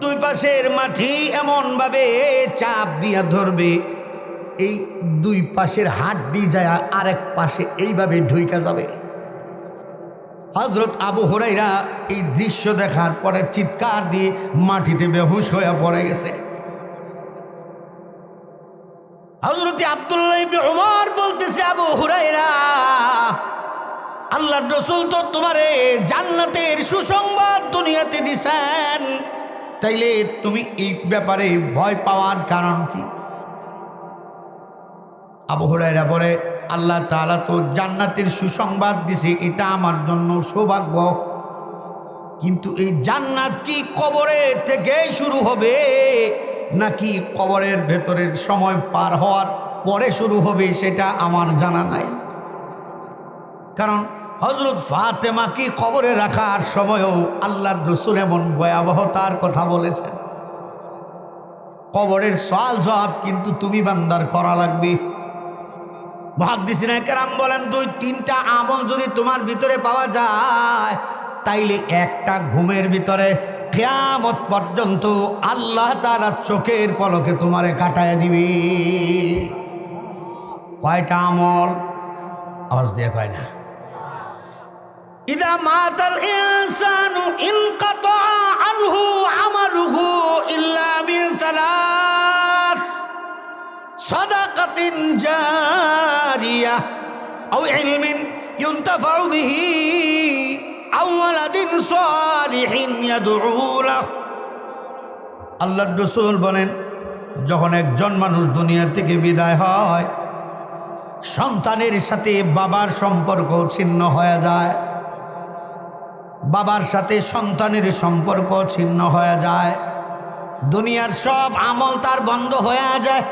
দুই পাশের মাটি এমনভাবে চাপ দিয়া ধরবে, এই দুই পাশের হাড্ডি যায় আরেক পাশে এইভাবে ঢুইকা যাবে। হযরত আবু হুরায়রা এই দৃশ্য দেখার পরে চিৎকার দিয়ে মাটিতে বেহুশ হয়ে পড়ে গেছে। হযরত আব্দুল্লাহ ইবনে উমর বলতেছে, আবু হুরায়রা, আল্লাহর রাসূল তো তোমারে জান্নাতের সুসংবাদ দুনিয়াতে দিছেন, তাইলে তুমি এই ব্যাপারে ভয় পাওয়ার কারণ কি? আবু হুরায়রা বলে, আল্লাহ তাআলা তো জান্নাতের সুসংবাদ দিছে, এটা আমার জন্য সৌভাগ্য, কিন্তু এই জান্নাত কি কবরে থেকে শুরু হবে নাকি কবরের ভেতরের সময় পার হওয়ার পরে শুরু হবে সেটা আমার জানা নাই। কারণ হযরত ফাতেমাকে কবরে রাখার সময়ও আল্লাহর রাসূল এমন ভয়াবহতার কথা বলেছেন, কবরের সওয়াল জবাব কিন্তু তুমি বান্দার করা লাগবে। মুহাদ্দিসিনে কেরাম বলেন, 2-3টা আমল যদি তোমার ভিতরে পাওয়া যায় তাইলে একটা ঘুমের ভিতরে কিয়ামত পর্যন্ত আল্লাহ তাআলা চোখের পলকে তোমারে কাটায় দিবে। কয়টা আমল? আওয়াজ দিয়ে কয় না। ইদা মাতাল ইনসানু ইনকাতা আনহু আমালুহু ইল্লা মিন সালাস সাদাকাতিন জারিয়া আও ইলমিন ইউনতাফাউ বিহি আও ওয়ালাদিন সালিহিন ইয়াদউ লাহু। আল্লাহর রাসূল বলেন, যখন একজন মানুষ দুনিয়া থেকে বিদায় হয়, সন্তানের সাথে বাবার সম্পর্ক ছিন্ন হয়ে যায়, বাবার সাথে সন্তানের সম্পর্ক ছিন্ন হয়ে যায়, দুনিয়ার সব আমল তার বন্ধ হয়ে যায়।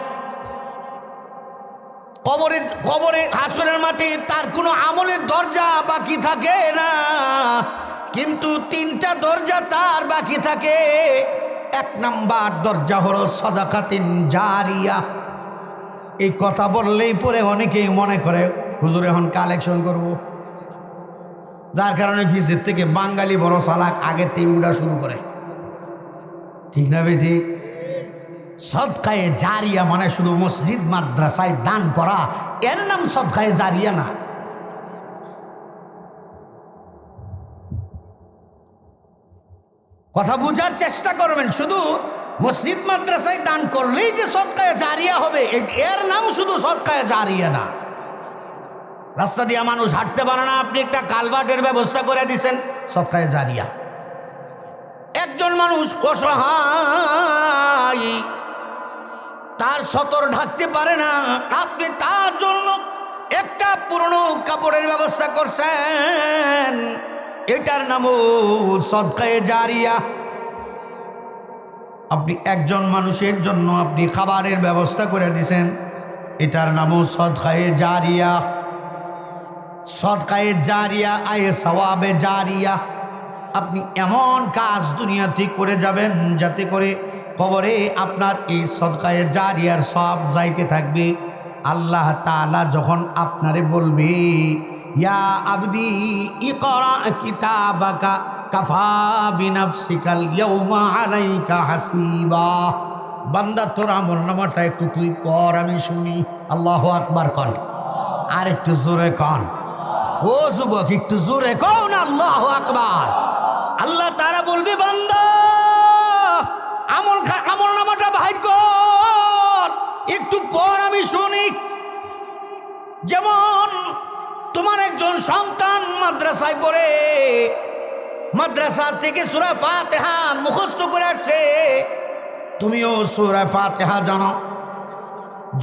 কবরে কবরে হাসরের মাঠে তার কোনো আমলের দরজা বাকি থাকে না, কিন্তু তিনটা দরজা তার বাকি থাকে। এক নাম্বার দরজা হলো সাদাকাতিন জারিয়া। এই কথা বললেই পরে অনেকেই মনে করে হুজুর এখন কালেকশন করব, যার কারণে ফিসের থেকে বাঙালি বড় চালাক আগের থেকে উড়া শুরু করে। ঠিক না ভাই? ঠিক। সদকায়ে জারিয়া মানে শুধু মসজিদ মাদ্রাসায় দান করা, এর নাম সদকায়ে জারিয়া না। কথা বুঝার চেষ্টা করবেন। শুধু মসজিদ মাদ্রাসায় দান করলেই যে সদকায়ে জারিয়া হবে, এর নাম শুধু সদকায়ে জারিয়া না। রাস্তা দিয়ে মানুষ হাঁটতে পারে না, আপনি একটা কালভার্টের ব্যবস্থা করে দিয়েছেন, সদকায়ে জারিয়া। একজন মানুষ অসহায়, তার সতর ঢাকতে পারে না, আপনি তার জন্য একটা পুরনো কাপড়ের ব্যবস্থা করছেন, এটার নামও সদকায়ে জারিয়া। আপনি একজন মানুষের জন্য আপনি খাবারের ব্যবস্থা করে দিয়েছেন, এটার নামও সদকায়ে জারিয়া। সদকায়ে জারিয়া আয়ে সওয়াবে জারিয়া। আপনি এমন কাজ দুনিয়াতে করে যাবেন যাতে করে কবরে আপনার এই সদকায়ে জারিয়ার সব যাইতে থাকবে। আল্লাহ তাআলা যখন আপনারে বলবে, ইয়া আবদি ইকরা কিতাবাকা কাফা বিনাফসিকাল ইয়াউমা আলাইকা হাসিবা, বান্দা তোর আমলনামাটা একটু তুই পড়, আমি শুনি। আল্লাহু আকবার কন, আর একটু জোরে কন। ও যুবক, একটু জোরে কন আল্লাহু আকবার। আল্লাহ তাআলা বলবে, বান্দা আমলনামাটা বাইর কর, একটু পড়, আমি শুনি। যেমন তোমার একজন সন্তান মাদ্রাসায় পড়ে, মাদ্রাসা থেকে সূরা ফাতিহা মুখস্থ করে আসছে, তুমিও সূরা ফাতিহা জানো।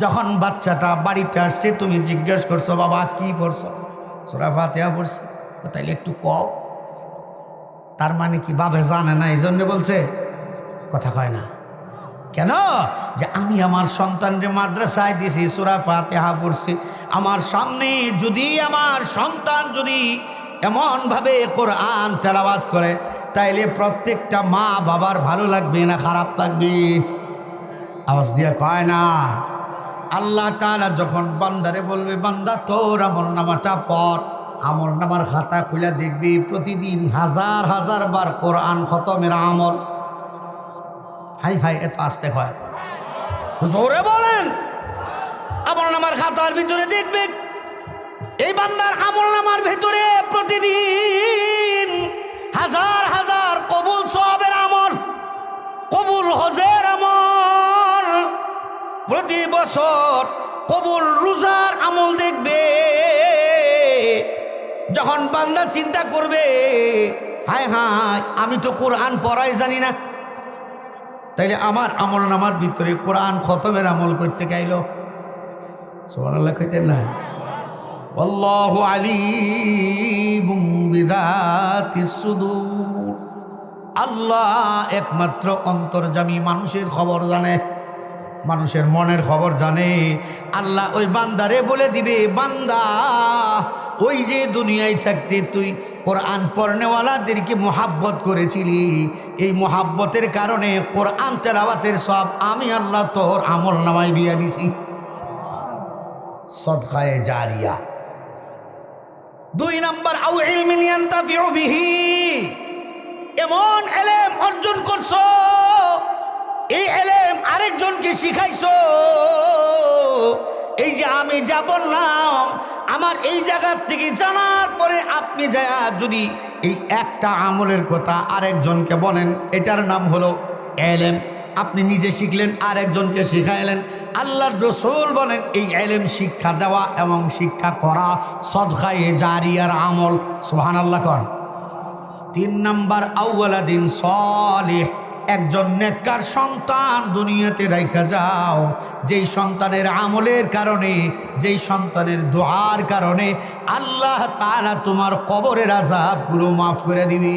যখন বাচ্চাটা বাড়িতে আসছে, তুমি জিজ্ঞেস করছো, বাবা কি পড়ছো? সূরা ফাতিহা পড়ছি। তাইলে একটু কও। তার মানে কি বাবা জানে না, এই জন্য বলছে? কথা কয় না কেন? যে আমি আমার সন্তানকে মাদ্রাসায় দিছি, সূরা ফাতিহা পড়ছি। আমার সামনে যদি আমার সন্তান যদি এমনভাবে কোরআন তেলাওয়াত করে, তাইলে প্রত্যেকটা মা বাবার ভালো লাগবে না খারাপ লাগবে? আওয়াজ দিয়ে কয় না। আল্লাহ তাআলা যখন বান্দারে বলবে, বান্দা তোর আমলনামাটা পড়, আমলনামার খাতা খুলে দেখবি প্রতিদিন হাজার হাজার বার কোরআন খতমের আমল। হাই হাই, এত আস্তে কয়, জোরে বলেন। আমলনামার খাতার ভিতরে দেখবে এই বান্দার আমলনামার ভিতরে প্রতিদিন হাজার হাজার কবুল সওয়াবের আমল, কবুল হজের আমল, প্রতি বছর কবুল রোজার আমল দেখবে। যখন বান্দা চিন্তা করবে, হায় হায় আমি তো কোরআন পড়াই জানি না, তাইলে আমার আমলনামার ভিতরে কোরআন খতমের আমল করতে গাইল। সুবহানাল্লাহ কইতেন না? আল্লাহু আলিমুম বিযাতিস সুদূর। আল্লাহ একমাত্র অন্তর্যামী, মানুষের খবর জানে, মানুষের মনের খবর জানে। আল্লাহ ওই বান্দারে বলে দিবে, বান্দা ওই যে দুনিয়ায় থাকতে তুই কোরআন পড়নেওয়ালাদেরকে মোহাব্বত করেছিলি, এই মোহাব্বতের কারণে কোরআন তেলাওয়াতের সব আমি আল্লাহ তোর আমল নামায় দিয়া দিছি। সদকায়ে জারিয়া। 2 নাম্বার, আও ইলমিন ইয়ানতাফিউ বিহি, এমন এলেম অর্জন করছো, এই এলেম আরেকজনকে শিখাইছো। এই যে আমি যা বললাম, আমার এই জায়গার থেকে জানার পরে আপনি যা যদি এই একটা আমলের কথা আরেকজনকে বলেন, এটার নাম হলো এলেম। আপনি নিজে শিখলেন, আরেকজনকে শিখাইলেন। আল্লাহর রাসূল বলেন এই এলেম শিক্ষা দেওয়া এবং শিক্ষা করা সদকায়ে জারিয়ার আমল। সুবহানাল্লাহ কর। 3 নাম্বার, আউওয়ালাদিন সালিহ, একজন নেককার সন্তান দুনিয়াতে রাইখা যাও, যেই সন্তানের আমলের কারণে, যেই সন্তানের দোয়ার কারণে আল্লাহ তাআলা তোমার কবরের আযাবগুলো মাফ করে দিবে।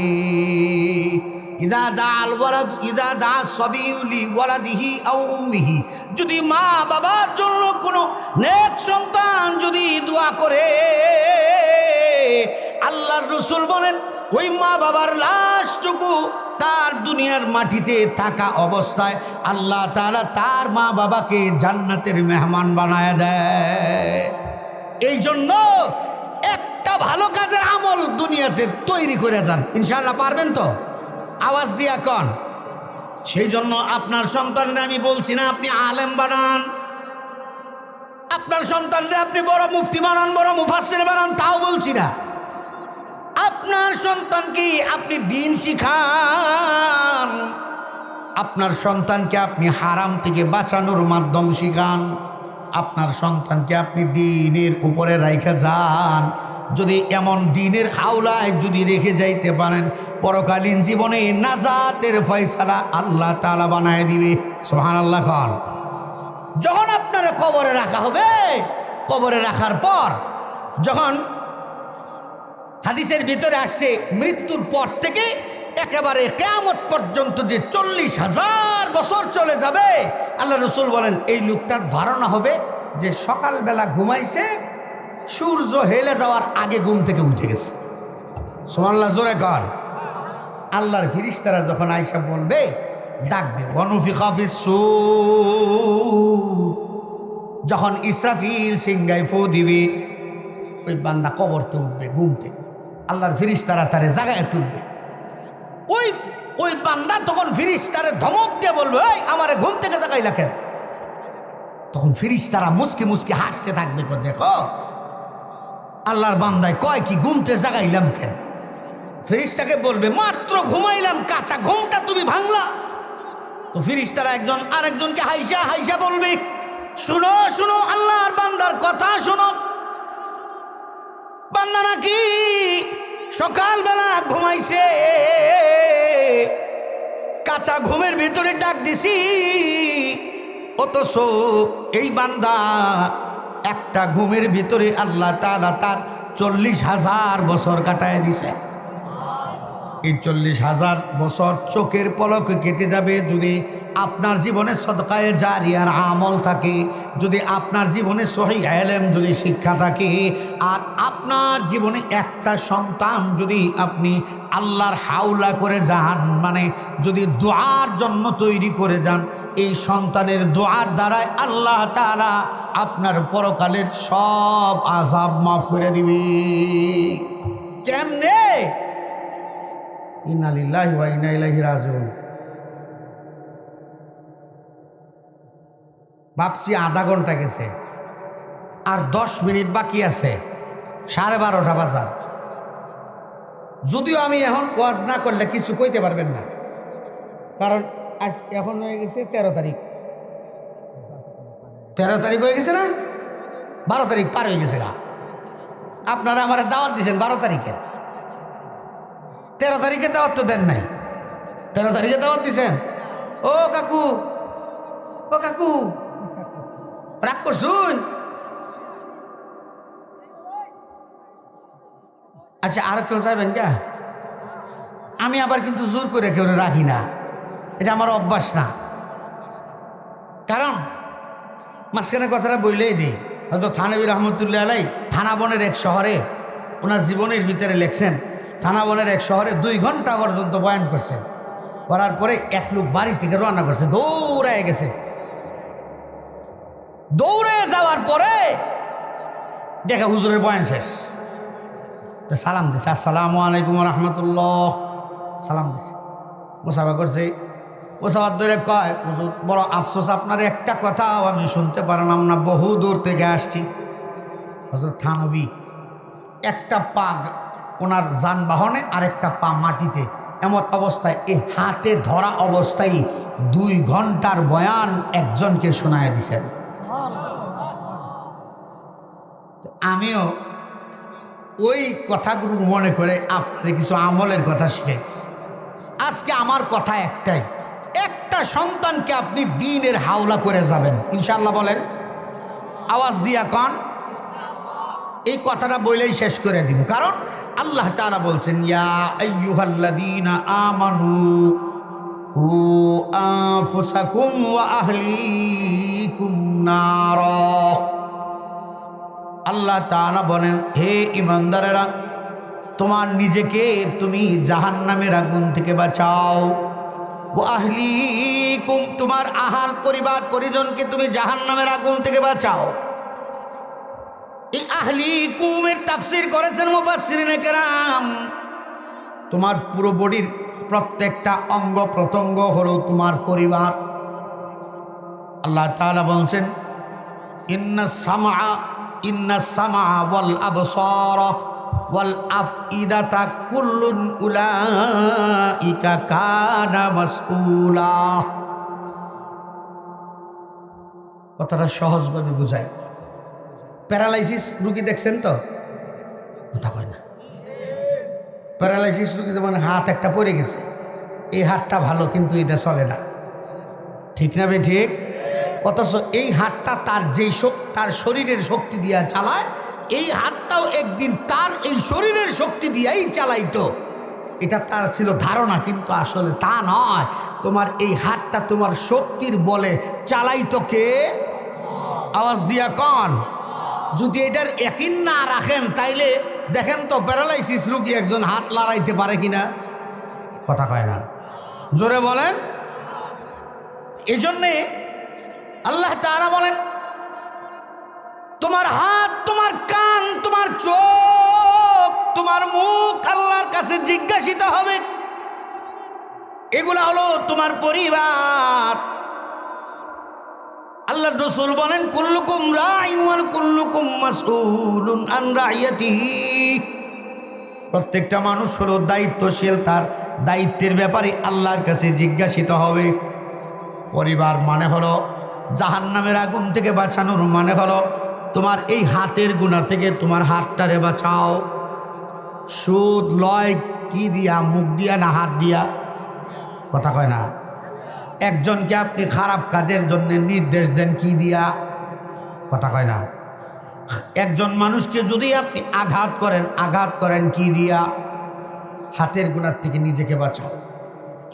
ইদা দাল ওয়ালাদ ইদা দা সাবিয়ু লি ওয়ালাদিহি আও উম্মিহি, যদি মা বাবার জন্য কোনো নেক সন্তান যদি দোয়া করে, আল্লাহর রাসূল বলেন ওই মা বাবার লাশটুকু তার দুনিয়ার মাটিতে থাকা অবস্থায় আল্লাহ তাআলা তার মা বাবাকে জান্নাতের মেহমান বানায় দেয়। এই জন্য একটা ভালো কাজের আমল দুনিয়াতে তৈরি করে যান, ইনশাআল্লাহ পারবেন তো? আওয়াজ দিয়া কন। সেই জন্য আপনার সন্তানরা আমি বলছি না আপনি আলেম বানান, আপনার সন্তানরা আপনি বড় মুফতি বানান, বড় মুফাসসির বানান, তাও বলছি না। আপনার সন্তানকে আপনি দিন শিখান, আপনার সন্তানকে আপনি হারাম থেকে বাঁচানোর মাধ্যম শিখান, আপনার সন্তানকে আপনি দ্বীনের উপরে রাইখা যান। যদি এমন দ্বীনের আওলায় যদি রেখে যাইতে পারেন, পরকালীন জীবনে নাজাতের ফয়সালা আল্লাহ তাআলা বানায় দিবে। সুবহানাল্লাহ কন। যখন আপনারা কবরে রাখা হবে, কবরে রাখার পর যখন হাদিসের ভিতরে আসছে মৃত্যুর পর থেকে একেবারে কিয়ামত পর্যন্ত যে 40,000 বছর চলে যাবে, আল্লাহ রাসূল বলেন এই লোকটার ধারণা হবে যে সকালবেলা ঘুমাইছে, সূর্য হেলে যাওয়ার আগে ঘুম থেকে উঠে গেছে। সুবহানাল্লাহ জোরে কর। আল্লাহর ফেরেশতারা যখন আয়েশা বলবে, ডাকবে ওয়ানুফিখা ফিস-সূর, যখন ইসরাফিল সিংহায় ফু দিবে, ওই বান্দা কবরতে উঠবে ঘুম থেকে, আল্লাহর ফেরেশতারা তারে জাগায় তুলবে। ওই বান্দা তখন ফেরেশতারে ধমক দিয়ে বলবে, এই আমারে ঘুম থেকে জাগাইলা কেন? তখন ফেরেশতারা মুস্কি মুস্কি হাসতে থাকবে, দেখো আল্লাহর বান্দায় কয় কি ঘুমতে জাগাইলাম কেন? ফেরেশতাকে বলবে মাত্র ঘুমাইলাম, কাঁচা ঘুমটা তুমি ভাঙলা। তো ফেরেশতারা একজন আরেকজনকে হাইসা হাইসা বলবে, শুনো শুনো আল্লাহর বান্দার কথা শুনো, বান্দা নাকি সকালবেলা ঘুমাইছে, কাঁচা ঘুমের ভিতরে ডাক দিছি, অথচ এই বান্দা একটা ঘুমের ভিতরে আল্লাহ তাআলা তার 40,000 বছর কাটায় দিছে। এই 40,000 বছর চোখের পলকে কেটে যাবে যদি আপনার জীবনে সদকায়ে জারিয়ার আমল থাকে, যদি আপনার জীবনে সহিহ ইলম যদি শিক্ষা থাকে, আর আপনার জীবনে একটা সন্তান যদি আপনি আল্লাহর হাওলা করে যান, মানে যদি দোয়ার জন্য তৈরি করে যান, এই সন্তানের দোয়ার দ্বারাই আল্লাহ তাআলা আপনার পরকালের সব আযাব মাফ করে দিবে। কেমনে? ইন্না লিল্লাহি ওয়া ইন্না ইলাইহি রাজিউন। ভাবছি আধা ঘন্টা গেছে, আর 10 মিনিট বাকি আছে, 12:30 বাজার। যদিও আমি এখন ওয়াজ না করলে কিছু কইতে পারবেন না, কারণ আজ এখন হয়ে গেছে 13 তারিখ। 13 তারিখ হয়ে গেছে না, 12 তারিখ পার হয়ে গেছে। আপনারা আমার দাওয়াত দিয়েছেন 12 তারিখে, 13 তারিখে দাওয়াত তো দেন নাই। 13 তারিখে দাওয়াত দিছেন? ও কাকু, ও কাকু রাগ করছুন? আচ্ছা আরো কেউ যাবেন কা? আমি আবার কিন্তু জোর করে কেউ রাখি না, এটা আমার অভ্যাস না। কারণ মাঝখানে কথাটা বইলেই দিই, হয়তো থানবী রহমতুল্লাহ আলাই থানাবনের এক শহরে ওনার জীবনের ভিতরে লেখছেন, থানাবনের এক শহরে 2 ঘন্টা পর্যন্ত বয়ান করছেন, করার পরে এক লোক বাড়ি থেকে রওনা করছে, দৌড়ায় গেছে। দৌড়ে যাওয়ার পরে দেখে হুজুরের বয়ান শেষ, তো সালাম দিচ্ছে, আসসালামু আলাইকুম রাহমাতুল্লাহ। সালাম দিছে, মুসাফা করছে। মুসাফার ধরে কয়, হুজুর বড় আফসোস, আপনার একটা কথাও আমি শুনতে পারলাম না, বহু দূর থেকে আসছি। হযরত থানবী একটা পা ওনার যানবাহনে আর একটা পা মাটিতে, এমন অবস্থায় এই হাতে ধরা অবস্থায় 2 ঘন্টার বয়ান একজনকে শোনায় দিছেন। আমিও ওই কথাগুলো মনে করে আপনার কিছু আমলের কথা শিখাইছি। আজকে আমার কথা একটাই, একটা সন্তানকে আপনি দ্বীনের হাওলা করে যাবেন ইনশাআল্লাহ, বলেন আওয়াজ দিয়া কন। এই কথাটা বলেই শেষ করে দিব, কারণ আল্লাহ তাআলা বলছেন, ইয়া আইয়ুহাল্লাযীনা আমানু কু আনফুসাকুম ওয়া আহলিকুম নারা। আল্লাহ তাআলা বলেন, হে ঈমানদারেরা, তোমার নিজেকে তুমি জাহান্নামের আগুন থেকে বাঁচাও। ওয়া আহলিকুম, তোমার আহাল পরিবার পরিজনকে তুমি জাহান্নামের আগুন থেকে বাঁচাও। এই আহলিকুমের তাফসীর করেছেন মুফাসসিরিনে কেরাম। তোমার পুরো বডির প্রত্যেকটা অঙ্গ প্রত্যঙ্গ হলো তোমার পরিবার। আল্লাহ তাআলা বলছেন, ইন্নাস সামআ ওয়াল আবসারা ওয়াল আফইদাতা কুল্লুন উলাইকা কানা মাসউলা। কথাটা সহজভাবে বোঝায়। প্যারালাইসিস রুগী দেখছেন তো? কথা কয় না। প্যারালাইসিস রুগীতে মানে হাত একটা পড়ে গেছে, এই হাতটা ভালো কিন্তু এটা চলে না, ঠিক না বে ঠিক? অথচ এই হাতটা তার শরীরের শক্তি দিয়া চালায়, এই হাতটাও একদিন তার এই শরীরের শক্তি দিয়াই চালাইতো। এটা তার ছিল ধারণা, কিন্তু আসলে তা নয়। তোমার এই হাতটা তোমার শক্তির বলে চালাইতো কে? আওয়াজ দিয়া কন। যদি এটার ইয়াকিন না রাখেন তাইলে দেখেন তো প্যারালাইসিস রোগী একজন হাত লড়াইতে পারে কিনা? কথা কয় না, জোরে বলেন। এই জন্যে আল্লাহ তাআলা বলেন, তোমার হাত, তোমার কান, তোমার চোখ, তোমার মুখ আল্লাহর কাছে জিজ্ঞাসিত হবে। এগুলা হলো তোমার পরিবার। আল্লাহর রাসূল বলেন, কুল্লুকুম রাইন ওয়া কুল্লুকুম মাসউলুন আন রাইয়াতিহি। প্রত্যেকটা মানুষ হলো দায়িত্বশীল, তার দায়িত্বের ব্যাপারে আল্লাহর কাছে জিজ্ঞাসিত হবে। পরিবার মানে হলো জাহান্নামের আগুন থেকে বাঁচানোর মানে হলো তোমার এই হাতের গুনাহ থেকে তোমার হাতটারে বাঁচাও। সুদ লয় কি দিয়া? মুখ দিয়া না হাত দিয়া? কথা কয় না। একজনকে আপনি খারাপ কাজের জন্য নির্দেশ দেন কি দিয়া? কথা কয় না। একজন মানুষকে যদি আপনি আঘাত করেন কি দিয়া? হাতের গুনার থেকে নিজেকে বাঁচাও।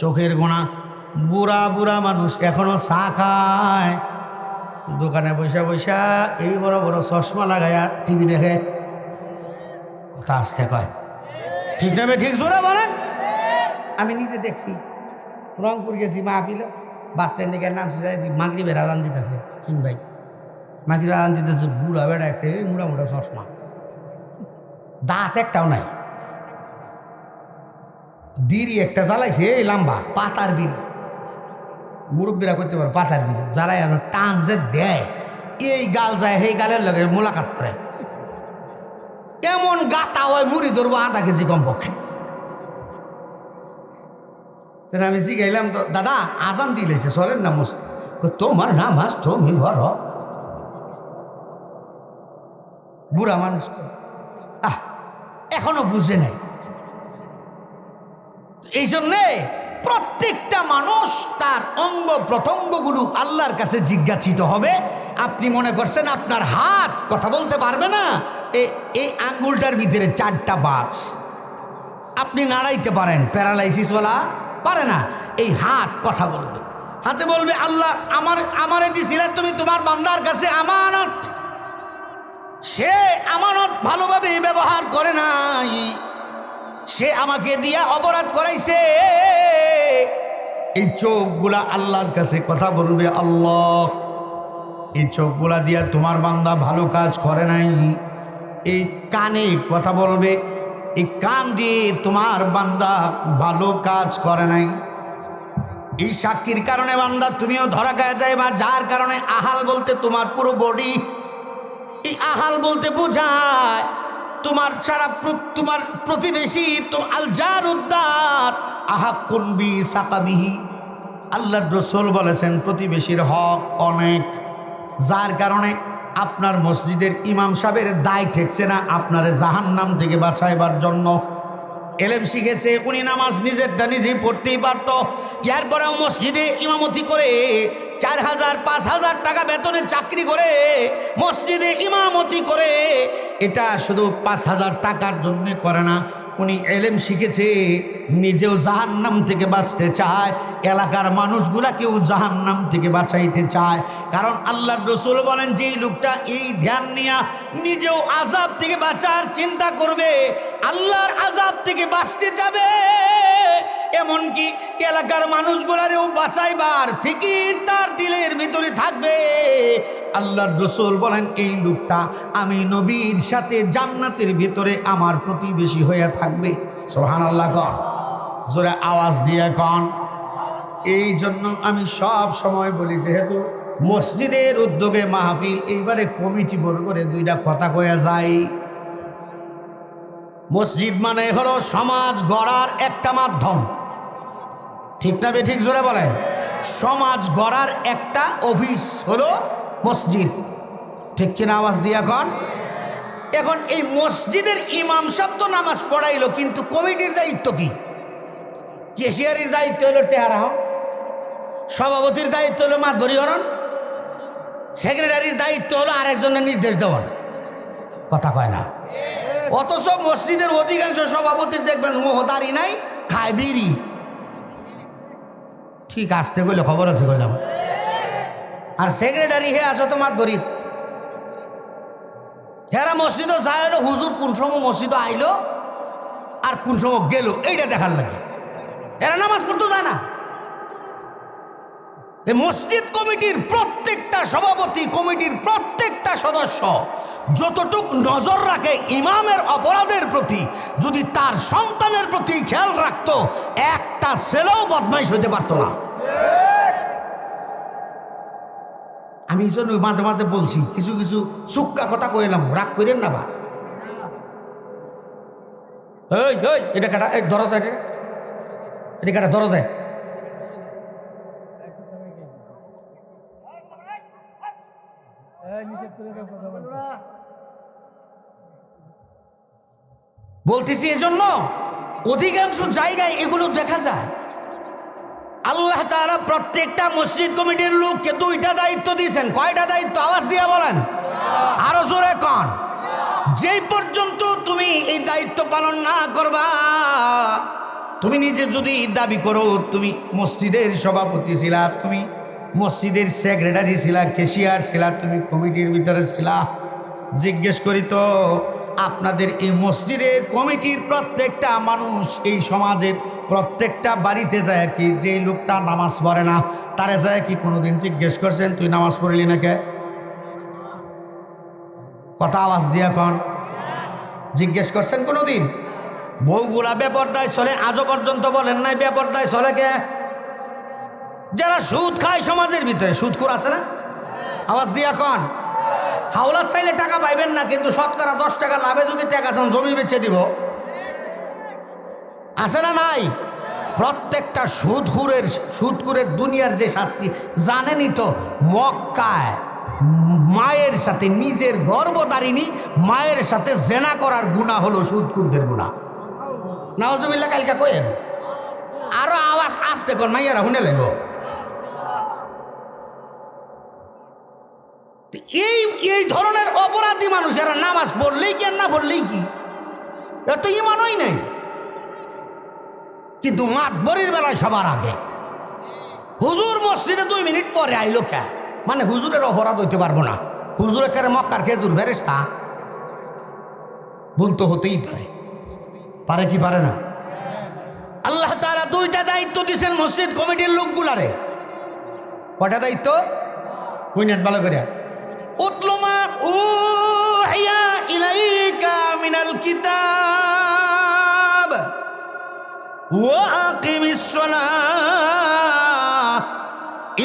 চোখের গুনাহ, বুড়া মানুষ এখনো চা খায়, দোকানে বৈশা এই বড় বড় চশমা লাগায়া টিভি দেখে। কথা আসতে কয়, ঠিক না? ঠিক জোরে বলেন। আমি নিজে দেখছি, রংপুর গেছি মাহফিলে, বাস স্ট্যান্ডে গিয়ে নামছি, যাই মাগরিবের আজান দিতেছে, ভাই মাগরিবের আজান দিতেছে, বুড়া বেড়া একটা মোটা চশমা, দাঁত একটাও নাই, বিড়ি একটা জ্বালাইছে এই লম্বা পাতার বিড়ি, মুরব্বীরা করতে পারে পাতার বিড়ি জ্বালাই, টান যে দেয় এই গাল যায় সেই গালের লগে মোলাকাত করে, এমন গাতা হয় মুড়ি ধরবো আধা কেজি কমপক্ষে। আমি জিগাইলাম, তো দাদা আজান দিলেছে চলেন না মসজিদ? তোমার নামাজ তুমি ভর। বুড়া মানুষ তো এখনো বুঝে নাই। এই জন্যে প্রত্যেকটা মানুষ তার অঙ্গ প্রত্যঙ্গগুলো আল্লাহর কাছে জিজ্ঞাসিত হবে। আপনি মনে করছেন আপনার হাত কথা বলতে পারবে না? এই আঙ্গুলটার ভিতরে 4টা বাস, আপনি নাড়াইতে পারেন, প্যারালাইসিসওয়ালা পারে না। এই হাত কথা বলবে, হাতে বলবে, আল্লাহ আমারে দিছিলে তুমি তোমার বান্দার কাছে আমানত, সে আমানত ভালোভাবে ব্যবহার করে নাই, সে আমাকে দিয়া অপরাধ করাইছে। এই চোখগুলা আল্লাহর কাছে কথা বলবে, আল্লাহ এই চোখগুলা দিয়া তোমার বান্দা ভালো কাজ করে নাই। এই কানে কথা বলবে, এই কান দিয়ে তোমার বান্দা ভালো কাজ করে নাই। এই সাক্ষীর কারণে বান্দা তুমিও ধরা খায় যাইবা, যার কারণে আহাল বলতে তোমার পুরো বডি। এই আহাল বলতে বোঝায় তোমার সারা তোমার প্রতিবেশী, তো আল জার উদ্দার আহাক্কুন বি সাকাবিহি। আল্লাহর রাসূল বলেছেন প্রতিবেশীর হক অনেক, যার কারণে আপনার মসজিদের ইমাম সাহেবের দায় ঠেকছে না আপনারে জাহান্নাম থেকে বাঁচাইবার জন্য। এলেম শিখেছে, উনি নামাজ নিজেরটা নিজেই পড়তেই পারত, এরপরেও মসজিদে ইমামতি করে 4,000 5,000 টাকা বেতনে চাকরি করে মসজিদে ইমামতি করে, এটা শুধু 5,000 টাকার জন্য করে না। উনি এলেম শিখেছে, নিজেও জাহান্নাম থেকে বাঁচতে চায়, এলাকার মানুষগুলাকেও জাহান্নাম থেকে বাঁচাইতে চায়। কারণ আল্লাহর রাসূল বলেন, যে লোকটা এই ধ্যান নিয়ে নিজেও আযাব থেকে বাঁচার চিন্তা করবে, আল্লাহর আযাব থেকে বাঁচতে যাবে, এমনকি এলাকার মানুষগুলারেও বাঁচাইবার ফিকির তার দিলের ভিতরে থাকবে, আল্লাহর রাসূল বলেন এই লোকটা আমি নবীর সাথে জান্নাতের ভিতরে আমার প্রতিবেশী হয়ে থাকবে। সুবহানাল্লাহ কন, জোরে আওয়াজ দিয়ে কন। এই জন্য আমি সব সময় বলি, যেহেতু মসজিদের উদ্যোগে মাহফিল, এইবারে কমিটি বড় করে দুইটা কথা কয়ে যায়। মসজিদ মানে হলো সমাজ গড়ার একটা মাধ্যম, ঠিক না ঠিক জোরে বলেন? সমাজ গড়ার একটা অফিস হলো মসজিদ, ঠিক কিনা আওয়াজ দিয়া কন। এখন এই মসজিদের ইমাম সাহেব তো নামাজ পড়াইলো, কিন্তু কমিটির দায়িত্ব কি? কেশিয়ারির দায়িত্ব হলো টেহারা হন, সভাপতির দায়িত্ব হলো মাতবরি হরণ, সেক্রেটারির দায়িত্ব হলো আরেকজনের নির্দেশ দেওয়ার। কথা কয় না। অথচ মসজিদের অধিকাংশ সভাপতির দেখবেন মোহদারি নাই, খায় বিড়ি। ঠিক আসতে গেলে খবর আছে কইলাম। আর সেক্রেটারি হে আছো তো মাতবরি, হেরা মসজিদও যায় হলো হুজুর কোন সময় মসজিদও আইলো আর কোন সময় গেল, এইটা দেখার লাগে। এরা নামাজ পড়তে যায় না। এই মসজিদ কমিটির প্রত্যেকটা সভাপতি, কমিটির প্রত্যেকটা সদস্য যতটুক নজর রাখে ইমামের অপরাধের প্রতি, যদি তার সন্তানের প্রতি খেয়াল রাখতো, একটা ছেলেও বদমাইশ হইতে পারতো না। আমি এই জন্য মাঝে মাঝে বলছি, কিছু কিছু সুক্কা কথা কইলাম, রাগ করেন না বা। এই এই এটা কাটা, এই ধরো যায়, এটা কাটা ধরো যায়। বলতেছি এজন্য অধিকাংশ জায়গায় এগুলো দেখা যায়। আল্লাহ তাআলা প্রত্যেকটা মসজিদ কমিটির লোককে দুইটা দায়িত্ব দিয়েছেন। কয়টা দায়িত্ব? আওয়াজ দিয়ে বলেন, আরো জোরে কন। যেই পর্যন্ত তুমি এই দায়িত্ব পালন না করবা, তুমি নিজে যদি দাবি করো তুমি মসজিদের সভাপতি ছিলা, তুমি মসজিদের সেক্রেটারি ছিলা, ক্যাশিয়ার ছিলা, তুমি কমিটির ভিতরে ছিলা, জিজ্ঞেস করি তো আপনাদের এই মসজিদের কমিটির প্রত্যেকটা মানুষ এই সমাজের প্রত্যেকটা বাড়িতে যায় কি, যে লোকটা নামাজ পড়ে না তারে যায় কি কোনোদিন জিজ্ঞেস করছেন তুই নামাজ পড়লি না কে? কথা আওয়াজ দিয়া কন, জিজ্ঞেস করছেন কোনোদিন? বউগুলা বেপরদায় চলে, আজও পর্যন্ত বলেন নাই বেপরদায় চলে কে? যারা সুদ খায় সমাজের ভিতরে, সুদখোর আছে না? আওয়াজ দিয়া কন। হাওলাত চাইলে টাকা পাইবেন না, কিন্তু শতকরা 10 টাকা লাভে যদি টাকা চান জমি বেচে দিব, আছে না নাই? প্রত্যেকটা সুদখোরের দুনিয়ার যে শাস্তি জানেনই তো। মক্কায় মায়ের সাথে, নিজের গর্ভধারিণী মায়ের সাথে জেনা করার গুনাহ হলো সুদখোরদের গুনাহ। নাউজুবিল্লাহ কালকা কইেন। আরো আওয়াজ আসতে কোন মাইয়ারা শুনে লাগো। এই ধরনের অপরাধী মানুষেরা নামাজ পড়লেই কি আর না পড়লেই কি, এর তো ইমানই নাই। কিন্তু মাতবরির বেলায় সবার আগে হুজুর মসজিদে 2 মিনিট পরে আইলো কে, মানে হুজুরের অপরাধ হইতে পারবো না। হুজুরের কারে মক্কার খেজুর ফেরেশতা, ভুল তো হতেই পারে, পারে কি পারে না? আল্লাহ তাআলা 2টা দায়িত্ব দিয়েছেন মসজিদ কমিটির লোকগুলারে। কয়টা দায়িত্ব? কইনেন ভালো করে। উতলুমা উহিয়া ইলাইকা মিনাল কিতাব ওয়াকিমিস সালাহ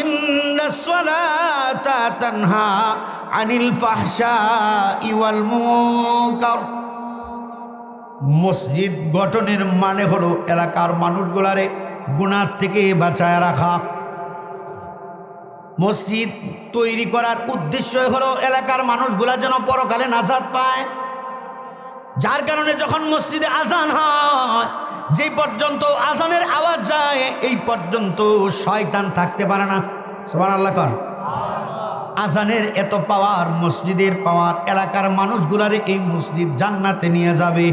ইন্নাস সালাতা তানহা আনিল ফাহশাই ওয়াল মুনকার। মসজিদ গঠনের মানে হলো এলাকার মানুষগুলারে গুনাহ থেকে বাঁচায় রাখা। মসজিদ তৈরি করার উদ্দেশ্য হলো এলাকার মানুষগুলা যেন পরকালে নাজাত পায়। যার কারণে যখন মসজিদে আজান হয়, যে পর্যন্ত আজানের আওয়াজ যায় এই পর্যন্ত শয়তান থাকতে পারে না। সুবহানাল্লাহ কোন। আজানের এত পাওয়ার, মসজিদের পাওয়ার, এলাকার মানুষগুলারে এই মসজিদ জান্নাতে নিয়ে যাবে।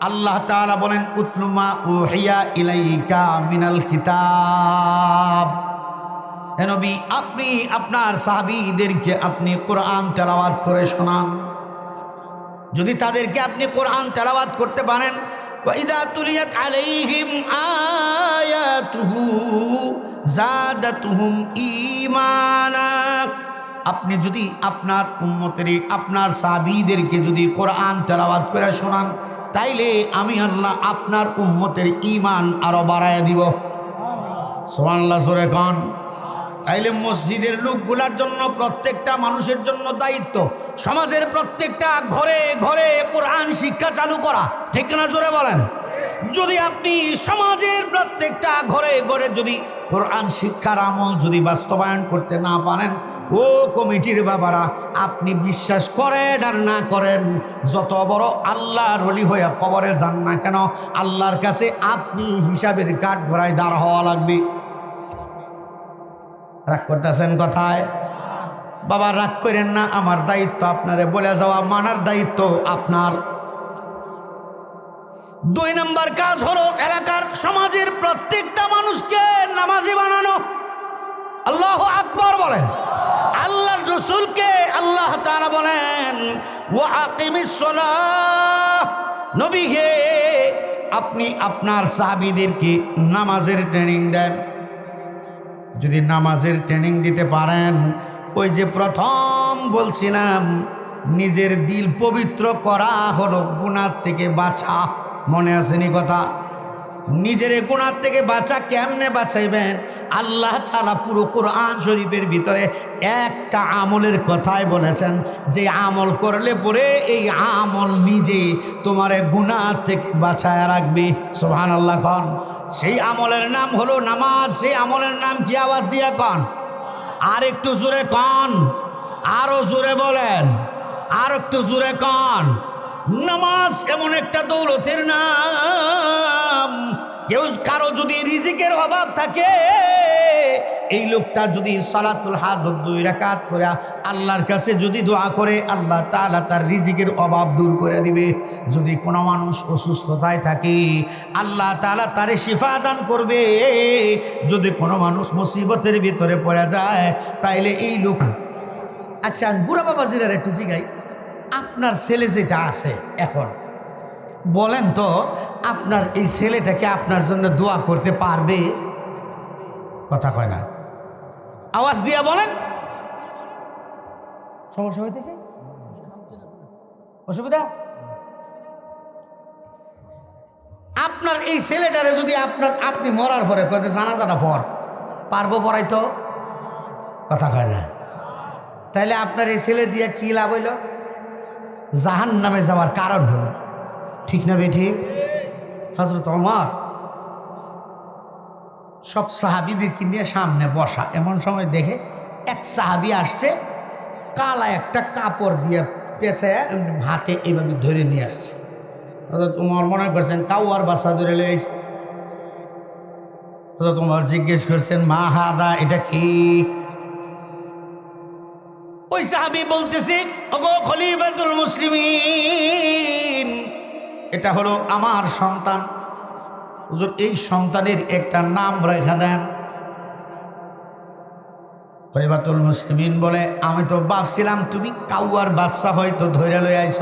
আল্লাহ তাআলা বলেন উতলু মা উহিয়া ইলাইকা মিনাল কিতাব। হে নবী, আপনি আপনার সাহাবীদেরকে আপনি কোরআন তেলাওয়াত করে শোনান। যদি তাদেরকে আপনি কোরআন তেলাওয়াত করতে পারেন, ওয়া ইযা তুলিয়াত আলাইহিম আয়াতুহু যাদাতুহুম ঈমানা। আপনি যদি আপনার উম্মতের, আপনার সাহাবীদেরকে যদি কোরআন তেলাওয়াত করে শোনান, তাইলে আমি আল্লাহ আপনার উম্মতের ঈমান আরো বাড়ায় দিব। সুবহানাল্লাহ জোরে কোন। তাইলে মসজিদের লোকগুলার জন্য, প্রত্যেকটা মানুষের জন্য দায়িত্ব সমাজের প্রত্যেকটা ঘরে ঘরে কোরআন শিক্ষা চালু করা। ঠিক না? জোরে বলেন। যদি আপনি সমাজের প্রত্যেকটা ঘরে ঘরে যদি কোরআন শিক্ষার আমল যদি বাস্তবায়ন করতে না পারেন, ও কমিটির বাবারা, আপনি বিশ্বাস করেন আর না করেন, যত বড় আল্লাহর ওলি হয়ে কবরে যান না কেন, আল্লাহর কাছে আপনি হিসাবের কাঠ গড়ায় দাঁড় হওয়া লাগবে। রাগ করতেছেন কথায়? বাবা রাগ করেন না, আমার দায়িত্ব আপনারে বলে যাওয়া, মানার দায়িত্ব আপনার। 2 নম্বর কাজ হলো এলাকার সমাজের প্রত্যেকটা মানুষকে নামাজি বানানো। আল্লাহু আকবার বলেন। আল্লাহর রাসূলকে আল্লাহ তাআলা বলেন ওয়া আকিমিস সালাহ। নবী হে, আপনি আপনার সাহাবীদেরকে নামাজের ট্রেনিং দেন। যদি নামাজের ট্রেনিং দিতে পারেন, ওই যে প্রথম বলছিলাম নিজের দিল পবিত্র করা হলো গুনাহ থেকে বাঁচা। মনে আসেনি কথা? নিজের গুনাহ থেকে বাঁচা কেমনে বাঁচাইবেন? আল্লাহ তাআলা পুরো কোরআন শরীফের ভিতরে একটা আমলের কথাই বলেছেন, যে আমল করলে পরে এই আমল নিজে তোমারে গুনাহ থেকে বাঁচায় রাখবে। সুবহানাল্লাহ কোন। সেই আমলের নাম হলো নামাজ। সেই আমলের নাম কি? আওয়াজ দিয়া কোন। আর একটু জোরে কোন, আরো জোরে বলেন, আর একটু জোরে কোন। নামাজ এমন একটা দৌলতের নাম, কেউ কারো যদি রিজিকের অভাব থাকে, এই লোকটা যদি সালাতুল হাজত 2 রাকাত করে আল্লাহর কাছে যদি দোয়া করে, আল্লাহ তাআলা তার রিজিকের অভাব দূর করে দিবে। যদি কোনো মানুষ অসুস্থতায় থাকে, আল্লাহ তাআলা তারে শিফা দান করবে। যদি কোনো মানুষ মুসিবতের ভিতরে পড়ে যায়, তাইলে এই লোক। আচ্ছা, বুড়া বাবাজিরা একটু জিগাই, আপনার ছেলে যেটা আছে এখন, বলেন তো আপনার এই ছেলেটাকে আপনার জন্য দোয়া করতে পারবে? কথা কয় না, আওয়াজ দিয়া বলেন। সমস্যা হইতেছে? অসুবিধা? আপনার এই ছেলেটারে যদি আপনি মরার পরে কয়তে জানাজানা পর পারবো পড়াই তো? কথা কয় না। তাইলে আপনার এই ছেলে দিয়ে কি লাভ হইল? জাহান্নামে যাওয়ার কারণ হলো। ঠিক না বেঠিক? হযরত ওমর সব সাহাবীদেরকে নিয়ে সামনে বসা, এমন সময় দেখে এক সাহাবী আসছে, কালা একটা কাপড় দিয়ে পেঁচায় হাতে এইভাবে ধরে নিয়ে আসছে। হযরত ওমর মনে করছেন কাউয়ার বাচ্চা ধরে লয়ে আসছে। হযরত ওমর জিজ্ঞেস করছেন, মা হাদা, এটা কি? ওই সাহাবী বলতেছে, ওগো খলিফাতুল মুসলিমিন, এটা হলো আমার সন্তান। হুজুর, এই সন্তানের একটা নাম রেখে দেন। খলিফাতুল মুসলিমিন বলে, আমি তো ভাবছিলাম তুমি কাউয়ার বাচ্চা হয়তো ধরে লই আইছ।